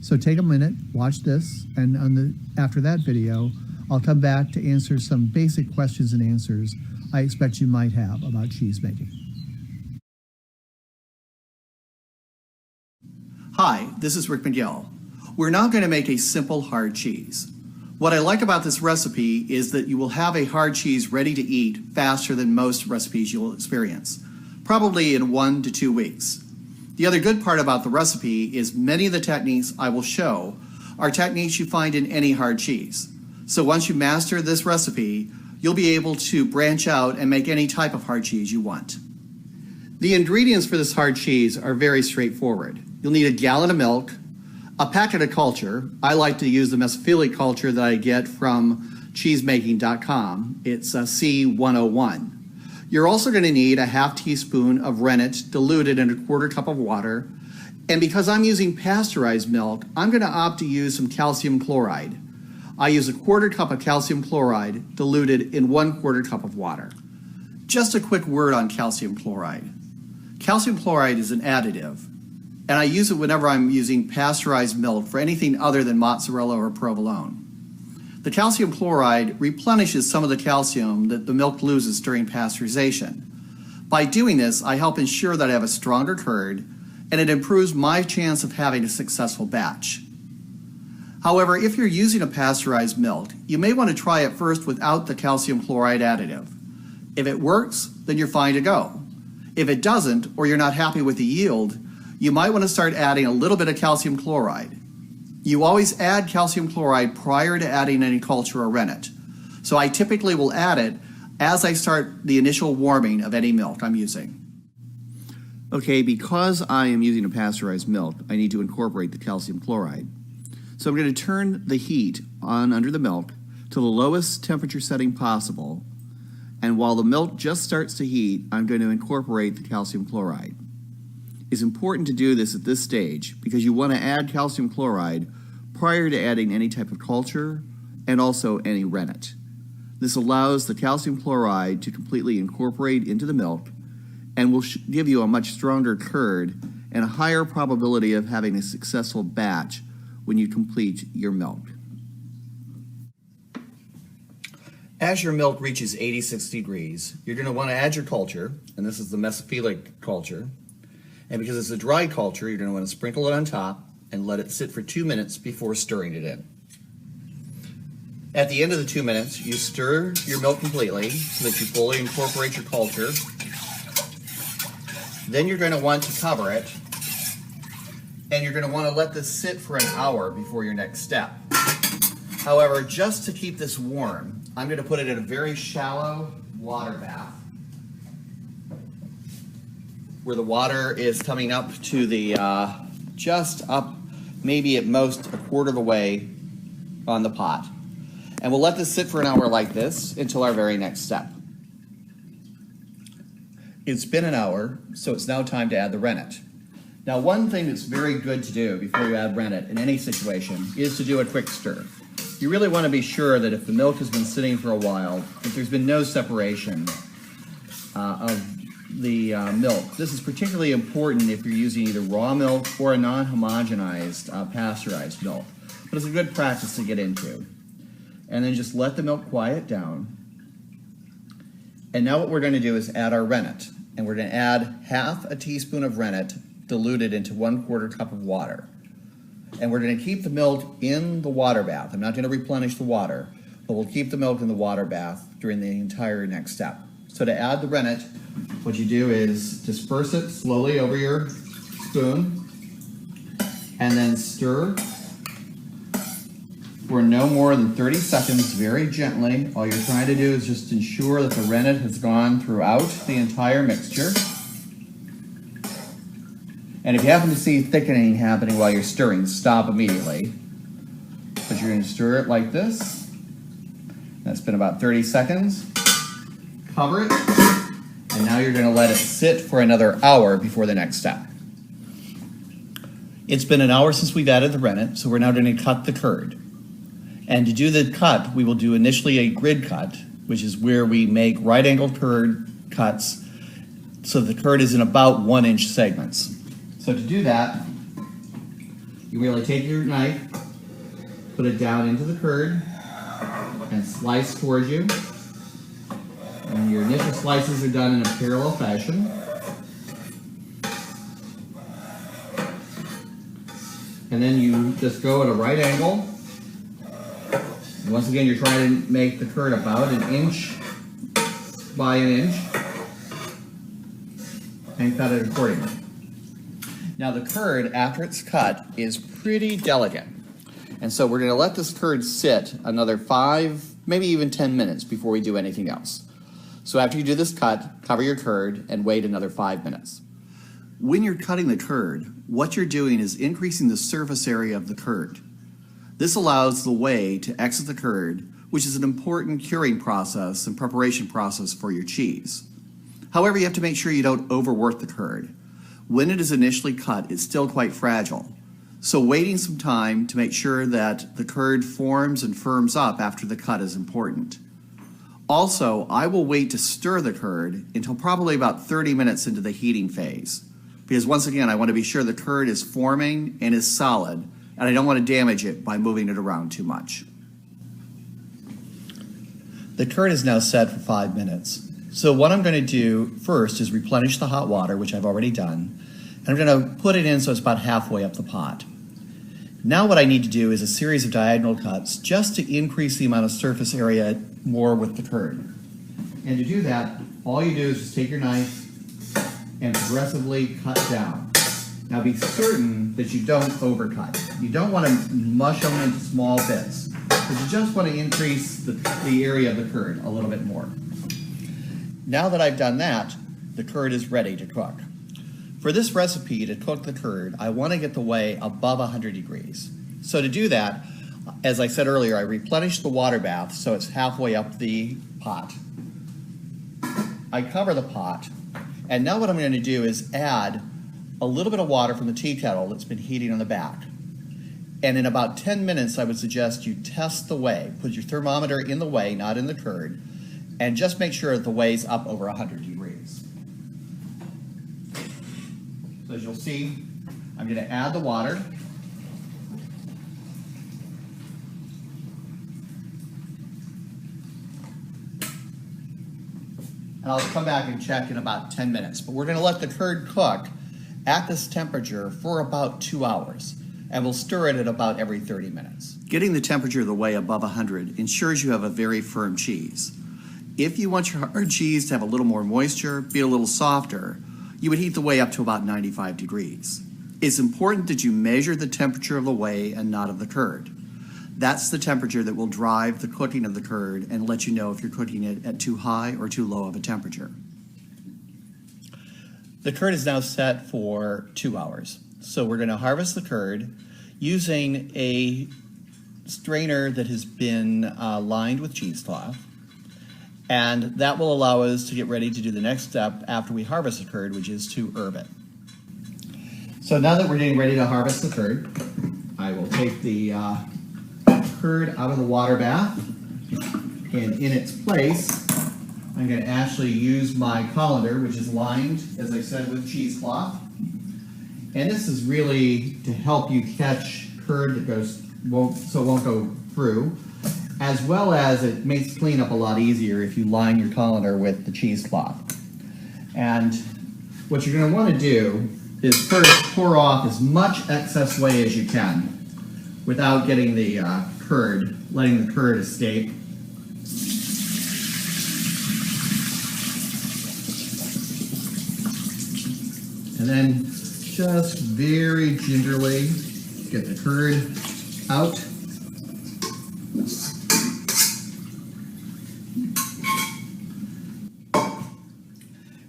So take a minute, watch this, and after that video, I'll come back to answer some basic questions and answers I expect you might have about cheese making. Hi, this is Rick McGill. We're now going to make a simple hard cheese. What I like about this recipe is that you will have a hard cheese ready to eat faster than most recipes you'll experience, probably in 1 to 2 weeks. The other good part about the recipe is many of the techniques I will show are techniques you find in any hard cheese. So once you master this recipe, you'll be able to branch out and make any type of hard cheese you want. The ingredients for this hard cheese are very straightforward. You'll need a gallon of milk, a packet of culture. I like to use the mesophilic culture that I get from cheesemaking.com. It's C101. You're also going to need a half teaspoon of rennet diluted in a quarter cup of water. And because I'm using pasteurized milk, I'm going to opt to use some calcium chloride. I use a quarter cup of calcium chloride diluted in 1/4 cup of water. Just a quick word on calcium chloride. Calcium chloride is an additive, and I use it whenever I'm using pasteurized milk for anything other than mozzarella or provolone. The calcium chloride replenishes some of the calcium that the milk loses during pasteurization. By doing this, I help ensure that I have a stronger curd, and it improves my chance of having a successful batch. However, if you're using a pasteurized milk, you may want to try it first without the calcium chloride additive. If it works, then you're fine to go. If it doesn't, or you're not happy with the yield, you might want to start adding a little bit of calcium chloride. You always add calcium chloride prior to adding any culture or rennet. So I typically will add it as I start the initial warming of any milk I'm using. Okay, because I am using a pasteurized milk, I need to incorporate the calcium chloride. So I'm going to turn the heat on under the milk to the lowest temperature setting possible, and while the milk just starts to heat, I'm going to incorporate the calcium chloride. It's important to do this at this stage because you want to add calcium chloride prior to adding any type of culture and also any rennet. This allows the calcium chloride to completely incorporate into the milk and will give you a much stronger curd and a higher probability of having a successful batch when you complete your milk. As your milk reaches 86 degrees, you're going to want to add your culture, and this is the mesophilic culture. And because it's a dry culture, you're going to want to sprinkle it on top and let it sit for 2 minutes before stirring it in. At the end of the 2 minutes, you stir your milk completely so that you fully incorporate your culture. Then you're going to want to cover it, and you're going to want to let this sit for an hour before your next step. However, just to keep this warm, I'm going to put it in a very shallow water bath where the water is coming up to the, just up maybe at most a quarter of a way on the pot. And we'll let this sit for an hour like this until our very next step. It's been an hour, so it's now time to add the rennet. Now, one thing that's very good to do before you add rennet in any situation is to do a quick stir. You really want to be sure that if the milk has been sitting for a while, if there's been no separation of the milk. This is particularly important if you're using either raw milk or a non-homogenized pasteurized milk. But it's a good practice to get into. And then just let the milk quiet down. And now what we're going to do is add our rennet. And we're going to add half a teaspoon of rennet diluted into 1/4 cup of water. And we're going to keep the milk in the water bath. I'm not going to replenish the water, but we'll keep the milk in the water bath during the entire next step. So to add the rennet, what you do is disperse it slowly over your spoon and then stir for no more than 30 seconds, very gently. All you're trying to do is just ensure that the rennet has gone throughout the entire mixture. And if you happen to see thickening happening while you're stirring, stop immediately. But you're going to stir it like this. That's been about 30 seconds. Cover it. And now you're going to let it sit for another hour before the next step. It's been an hour since we've added the rennet, so we're now going to cut the curd. And to do the cut, we will do initially a grid cut, which is where we make right-angled curd cuts so the curd is in about 1-inch segments. So to do that, you really take your knife, put it down into the curd, and slice towards you. And your initial slices are done in a parallel fashion. And then you just go at a right angle. And once again, you're trying to make the curd about 1 inch by 1 inch. And cut it accordingly. Now the curd, after it's cut, is pretty delicate. And so we're going to let this curd sit another 5, maybe even 10 minutes before we do anything else. So after you do this cut, cover your curd and wait another 5 minutes. When you're cutting the curd, what you're doing is increasing the surface area of the curd. This allows the whey to exit the curd, which is an important curing process and preparation process for your cheese. However, you have to make sure you don't overwork the curd. When it is initially cut, it's still quite fragile. So waiting some time to make sure that the curd forms and firms up after the cut is important. Also, I will wait to stir the curd until probably about 30 minutes into the heating phase. Because once again, I want to be sure the curd is forming and is solid, and I don't want to damage it by moving it around too much. The curd is now set for 5 minutes. So what I'm going to do first is replenish the hot water, which I've already done. And I'm going to put it in so it's about halfway up the pot. Now what I need to do is a series of diagonal cuts just to increase the amount of surface area more with the curd. And to do that, all you do is just take your knife and progressively cut down. Now be certain that you don't overcut. You don't want to mush them into small bits, but you just want to increase the area of the curd a little bit more. Now that I've done that, the curd is ready to cook. For this recipe, to cook the curd, I want to get the whey above 100 degrees. So to do that, as I said earlier, I replenish the water bath so it's halfway up the pot. I cover the pot, and now what I'm going to do is add a little bit of water from the tea kettle that's been heating on the back. And in about 10 minutes, I would suggest you test the whey. Put your thermometer in the whey, not in the curd, and just make sure that the whey's up over 100 degrees. So as you'll see, I'm going to add the water. And I'll come back and check in about 10 minutes. But we're going to let the curd cook at this temperature for about 2 hours. And we'll stir it at about every 30 minutes. Getting the temperature of the whey above 100 ensures you have a very firm cheese. If you want your hard cheese to have a little more moisture, be a little softer, you would heat the whey up to about 95 degrees. It's important that you measure the temperature of the whey and not of the curd. That's the temperature that will drive the cooking of the curd and let you know if you're cooking it at too high or too low of a temperature. The curd is now set for 2 hours. So we're going to harvest the curd using a strainer that has been lined with cheesecloth. And that will allow us to get ready to do the next step after we harvest the curd, which is to herb it. So now that we're getting ready to harvest the curd, I will take the curd out of the water bath, and in its place, I'm going to actually use my colander, which is lined, as I said, with cheesecloth. And this is really to help you catch curd that won't go through, as well as it makes cleanup a lot easier if you line your colander with the cheesecloth. And what you're going to want to do is first pour off as much excess whey as you can without getting the letting the curd escape. And then just very gingerly get the curd out.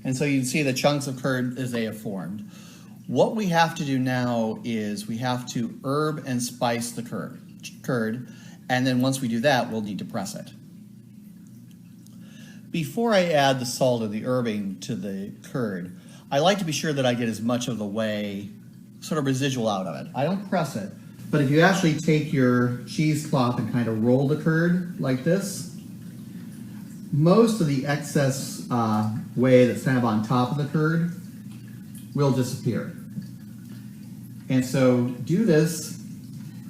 And so you can see the chunks of curd as they have formed. What we have to do now is we have to herb and spice the curd, and then once we do that, we'll need to press it. Before I add the salt or the herbing to the curd, I like to be sure that I get as much of the whey sort of residual out of it. I don't press it, but if you actually take your cheesecloth and kind of roll the curd like this, most of the excess whey that's kind of on top of the curd will disappear. And so do this,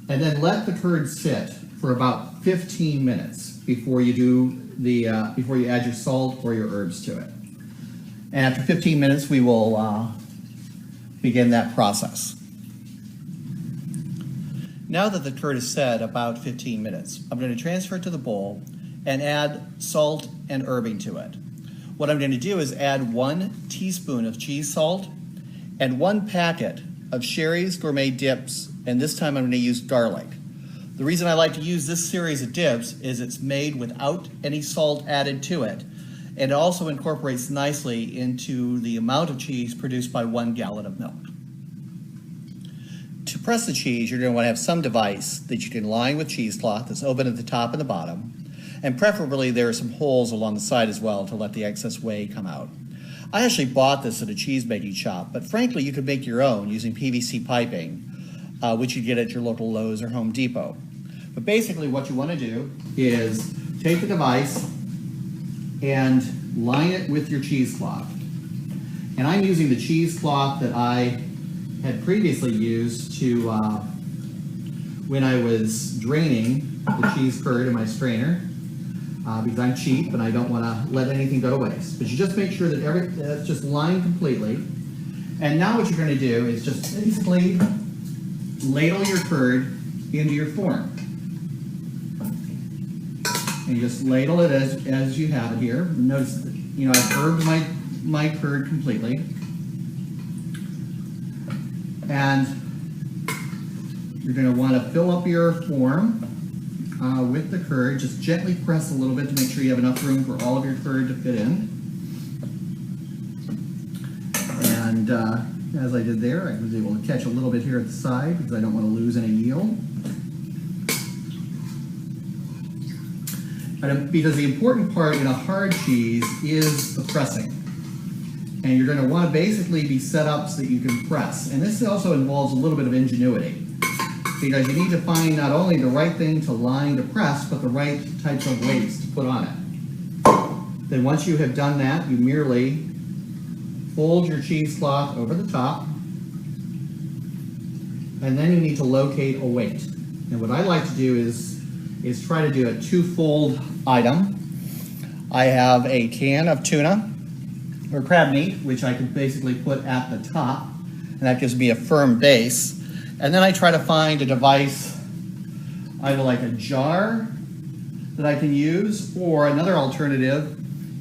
and then let the curd sit for about 15 minutes before you do before you add your salt or your herbs to it. And after 15 minutes, we will begin that process. Now that the curd is set about 15 minutes, I'm going to transfer it to the bowl and add salt and herbing to it. What I'm going to do is add 1 teaspoon of cheese salt and 1 packet of Sherry's Gourmet Dips, and this time I'm going to use garlic. The reason I like to use this series of dips is it's made without any salt added to it, and it also incorporates nicely into the amount of cheese produced by 1 gallon of milk. To press the cheese, you're going to want to have some device that you can line with cheesecloth that's open at the top and the bottom, and preferably there are some holes along the side as well to let the excess whey come out. I actually bought this at a cheese making shop, but frankly you could make your own using PVC piping, which you get at your local Lowe's or Home Depot. But basically what you want to do is take the device and line it with your cheesecloth. And I'm using the cheesecloth that I had previously used to when I was draining the cheese curd in my strainer, because I'm cheap and I don't want to let anything go to waste. But you just make sure that it's just lined completely. And now what you're going to do is just basically ladle your curd into your form. And you just ladle it as you have it here. Notice that, you know, I've herbed my curd completely. And you're going to want to fill up your form with the curd. Just gently press a little bit to make sure you have enough room for all of your curd to fit in. And as I did there, I was able to catch a little bit here at the side because I don't want to lose any yield. Because the important part in a hard cheese is the pressing. And you're going to want to basically be set up so that you can press. And this also involves a little bit of ingenuity, because you need to find not only the right thing to line to press, but the right types of weights to put on it. Then once you have done that, you merely fold your cheesecloth over the top, and then you need to locate a weight. And what I like to do is try to do a two-fold item. I have a can of tuna or crab meat, which I can basically put at the top, and that gives me a firm base. And then I try to find a device, either like a jar that I can use, or another alternative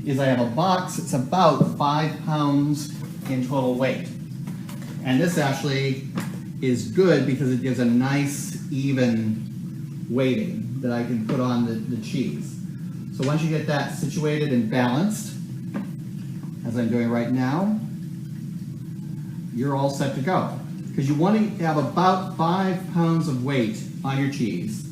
is I have a box that's about 5 pounds in total weight. And this actually is good because it gives a nice even weighting that I can put on the cheese. So once you get that situated and balanced, as I'm doing right now, you're all set to go. Because you want to have about 5 pounds of weight on your cheese.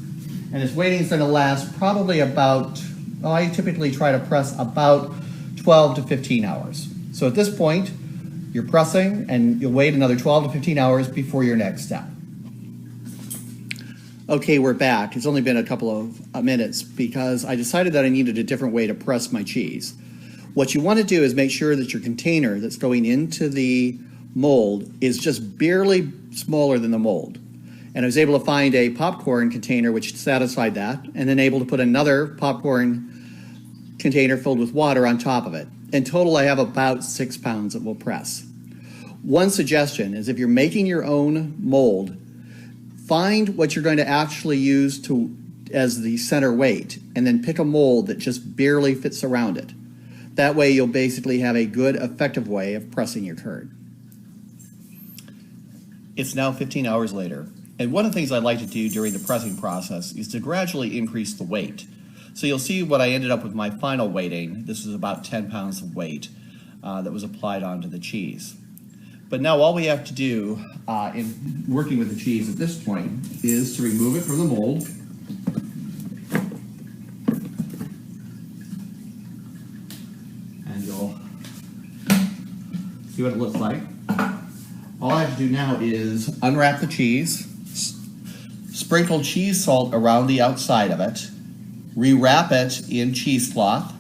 And this weighting is going to last probably about, I typically try to press about 12 to 15 hours. So at this point, you're pressing and you'll wait another 12 to 15 hours before your next step. Okay, we're back. It's only been a couple of minutes because I decided that I needed a different way to press my cheese. What you want to do is make sure that your container that's going into the mold is just barely smaller than the mold. And I was able to find a popcorn container which satisfied that, and then able to put another popcorn container filled with water on top of it. In total, I have about 6 pounds that will press. One suggestion is if you're making your own mold, find what you're going to actually use as the center weight, and then pick a mold that just barely fits around it. That way you'll basically have a good, effective way of pressing your curd. It's now 15 hours later, And one of the things I like to do during the pressing process is to gradually increase the weight. So you'll see what I ended up with my final weighting. This was about 10 pounds of weight that was applied onto the cheese. But now all we have to do in working with the cheese at this point is to remove it from the mold. And you'll see what it looks like. All I have to do now is unwrap the cheese, sprinkle cheese salt around the outside of it, rewrap it in cheesecloth,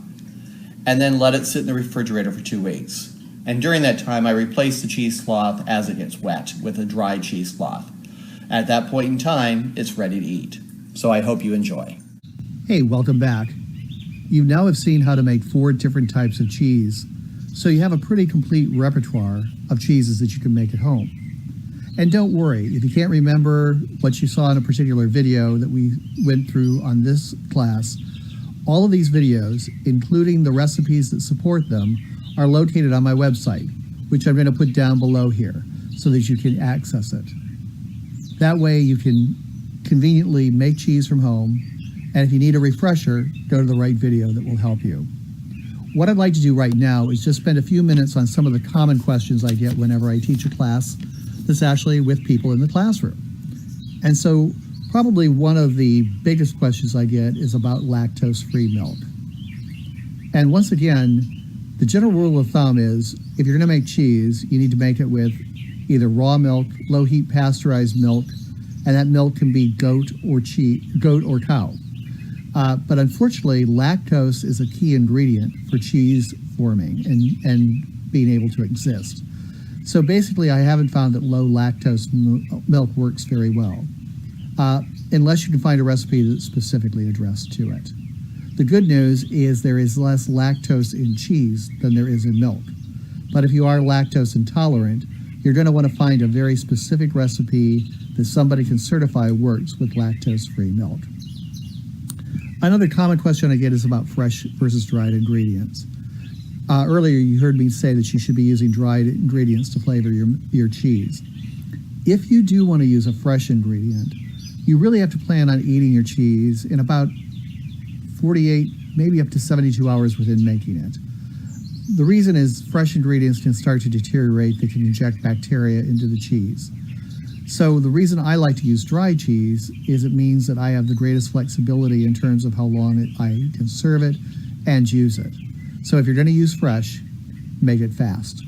and then let it sit in the refrigerator for 2 weeks. And during that time, I replace the cheesecloth as it gets wet with a dry cheesecloth. At that point in time, it's ready to eat. So I hope you enjoy. Hey, welcome back. You now have seen how to make 4 different types of cheese, so you have a pretty complete repertoire of cheeses that you can make at home. And don't worry, if you can't remember what you saw in a particular video that we went through on this class, all of these videos, including the recipes that support them, are located on my website, which I'm going to put down below here so that you can access it. That way you can conveniently make cheese from home, and if you need a refresher, go to the right video that will help you. What I'd like to do right now is just spend a few minutes on some of the common questions I get whenever I teach a class that's actually with people in the classroom. And so probably one of the biggest questions I get is about lactose-free milk. And once again, the general rule of thumb is if you're going to make cheese, you need to make it with either raw milk, low-heat pasteurized milk, and that milk can be goat or cow. But unfortunately, lactose is a key ingredient for cheese forming and being able to exist. So basically, I haven't found that low lactose milk works very well, unless you can find a recipe that's specifically addressed to it. The good news is there is less lactose in cheese than there is in milk. But if you are lactose intolerant, you're going to want to find a very specific recipe that somebody can certify works with lactose-free milk. Another common question I get is about fresh versus dried ingredients. Earlier you heard me say that you should be using dried ingredients to flavor your cheese. If you do want to use a fresh ingredient, you really have to plan on eating your cheese in about 48, maybe up to 72 hours within making it. The reason is fresh ingredients can start to deteriorate. They can inject bacteria into the cheese. So the reason I like to use dry cheese is it means that I have the greatest flexibility in terms of how long I can serve it and use it. So if you're going to use fresh, make it fast.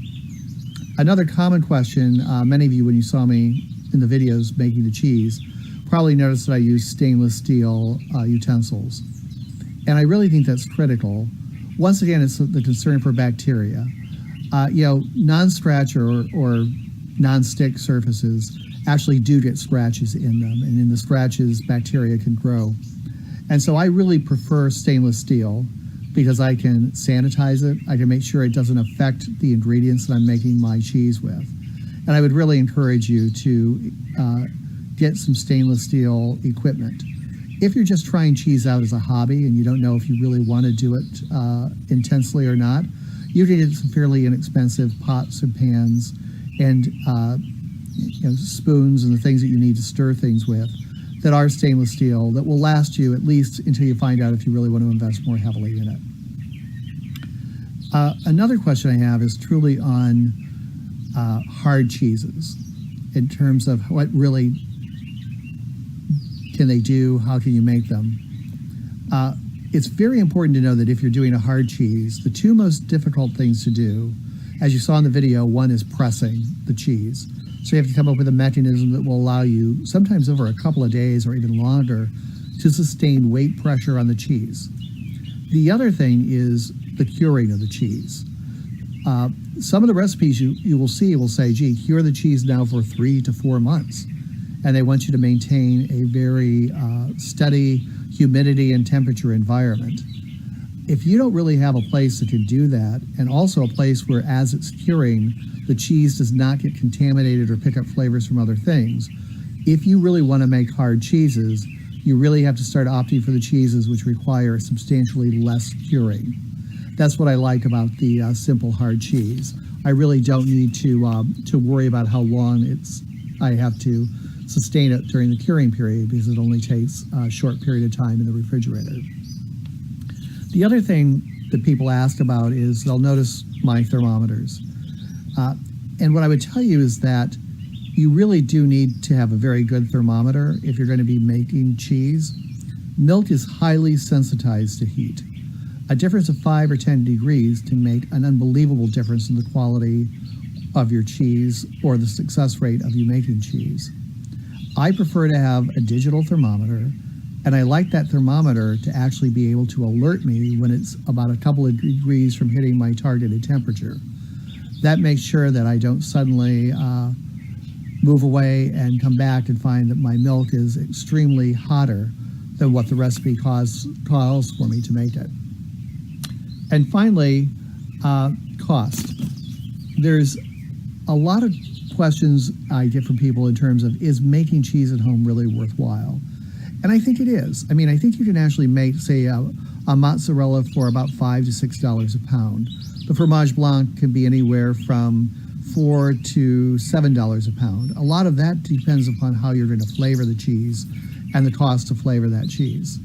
Another common question, many of you when you saw me in the videos making the cheese, probably noticed that I use stainless steel utensils. And I really think that's critical. Once again, it's the concern for bacteria. Non-scratch or non-stick surfaces actually do get scratches in them, and in the scratches, bacteria can grow. And so I really prefer stainless steel because I can sanitize it. I can make sure it doesn't affect the ingredients that I'm making my cheese with. And I would really encourage you to get some stainless steel equipment. If you're just trying cheese out as a hobby and you don't know if you really want to do it intensely or not, you can get some fairly inexpensive pots and pans and spoons and the things that you need to stir things with that are stainless steel that will last you at least until you find out if you really want to invest more heavily in it. Another question I have is truly on hard cheeses in terms of what really can they do, how can you make them. It's very important to know that if you're doing a hard cheese, the 2 most difficult things to do, as you saw in the video, one is pressing the cheese. So you have to come up with a mechanism that will allow you, sometimes over a couple of days or even longer, to sustain weight pressure on the cheese. The other thing is the curing of the cheese. Some of the recipes you will see will say, gee, cure the cheese now for 3 to 4 months. And they want you to maintain a very steady humidity and temperature environment. If you don't really have a place that can do that, and also a place where as it's curing, the cheese does not get contaminated or pick up flavors from other things, if you really want to make hard cheeses, you really have to start opting for the cheeses which require substantially less curing. That's what I like about the simple hard cheese. I really don't need to worry about how long I have to sustain it during the curing period because it only takes a short period of time in the refrigerator. The other thing that people ask about is they'll notice my thermometers. And what I would tell you is that you really do need to have a very good thermometer if you're going to be making cheese. Milk is highly sensitized to heat. A difference of 5 or 10 degrees can make an unbelievable difference in the quality of your cheese or the success rate of you making cheese. I prefer to have a digital thermometer, and I like that thermometer to actually be able to alert me when it's about a couple of degrees from hitting my targeted temperature. That makes sure that I don't suddenly move away and come back and find that my milk is extremely hotter than what the recipe calls for me to make it. And finally, cost. There's a lot of questions I get from people in terms of, is making cheese at home really worthwhile? And I think it is. I mean, I think you can actually make, say, a mozzarella for about $5 to $6 a pound. The fromage blanc can be anywhere from $4 to $7 a pound. A lot of that depends upon how you're going to flavor the cheese and the cost to flavor that cheese.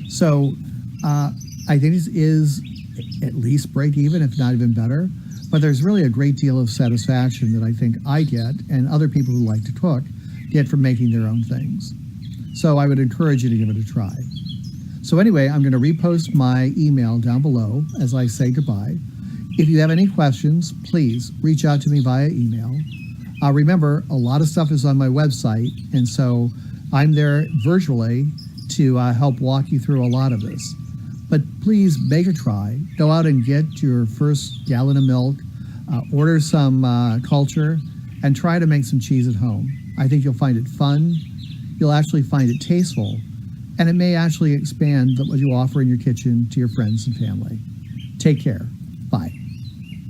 So I think it is at least break even, if not even better. But there's really a great deal of satisfaction that I think I get and other people who like to cook get from making their own things. So I would encourage you to give it a try. So anyway, I'm going to repost my email down below as I say goodbye. If you have any questions, please reach out to me via email. Remember, a lot of stuff is on my website, and so I'm there virtually to help walk you through a lot of this. But please make a try. Go out and get your first gallon of milk, order some culture, and try to make some cheese at home. I think you'll find it fun. You'll actually find it tasteful, and it may actually expand what you offer in your kitchen to your friends and family. Take care. Bye.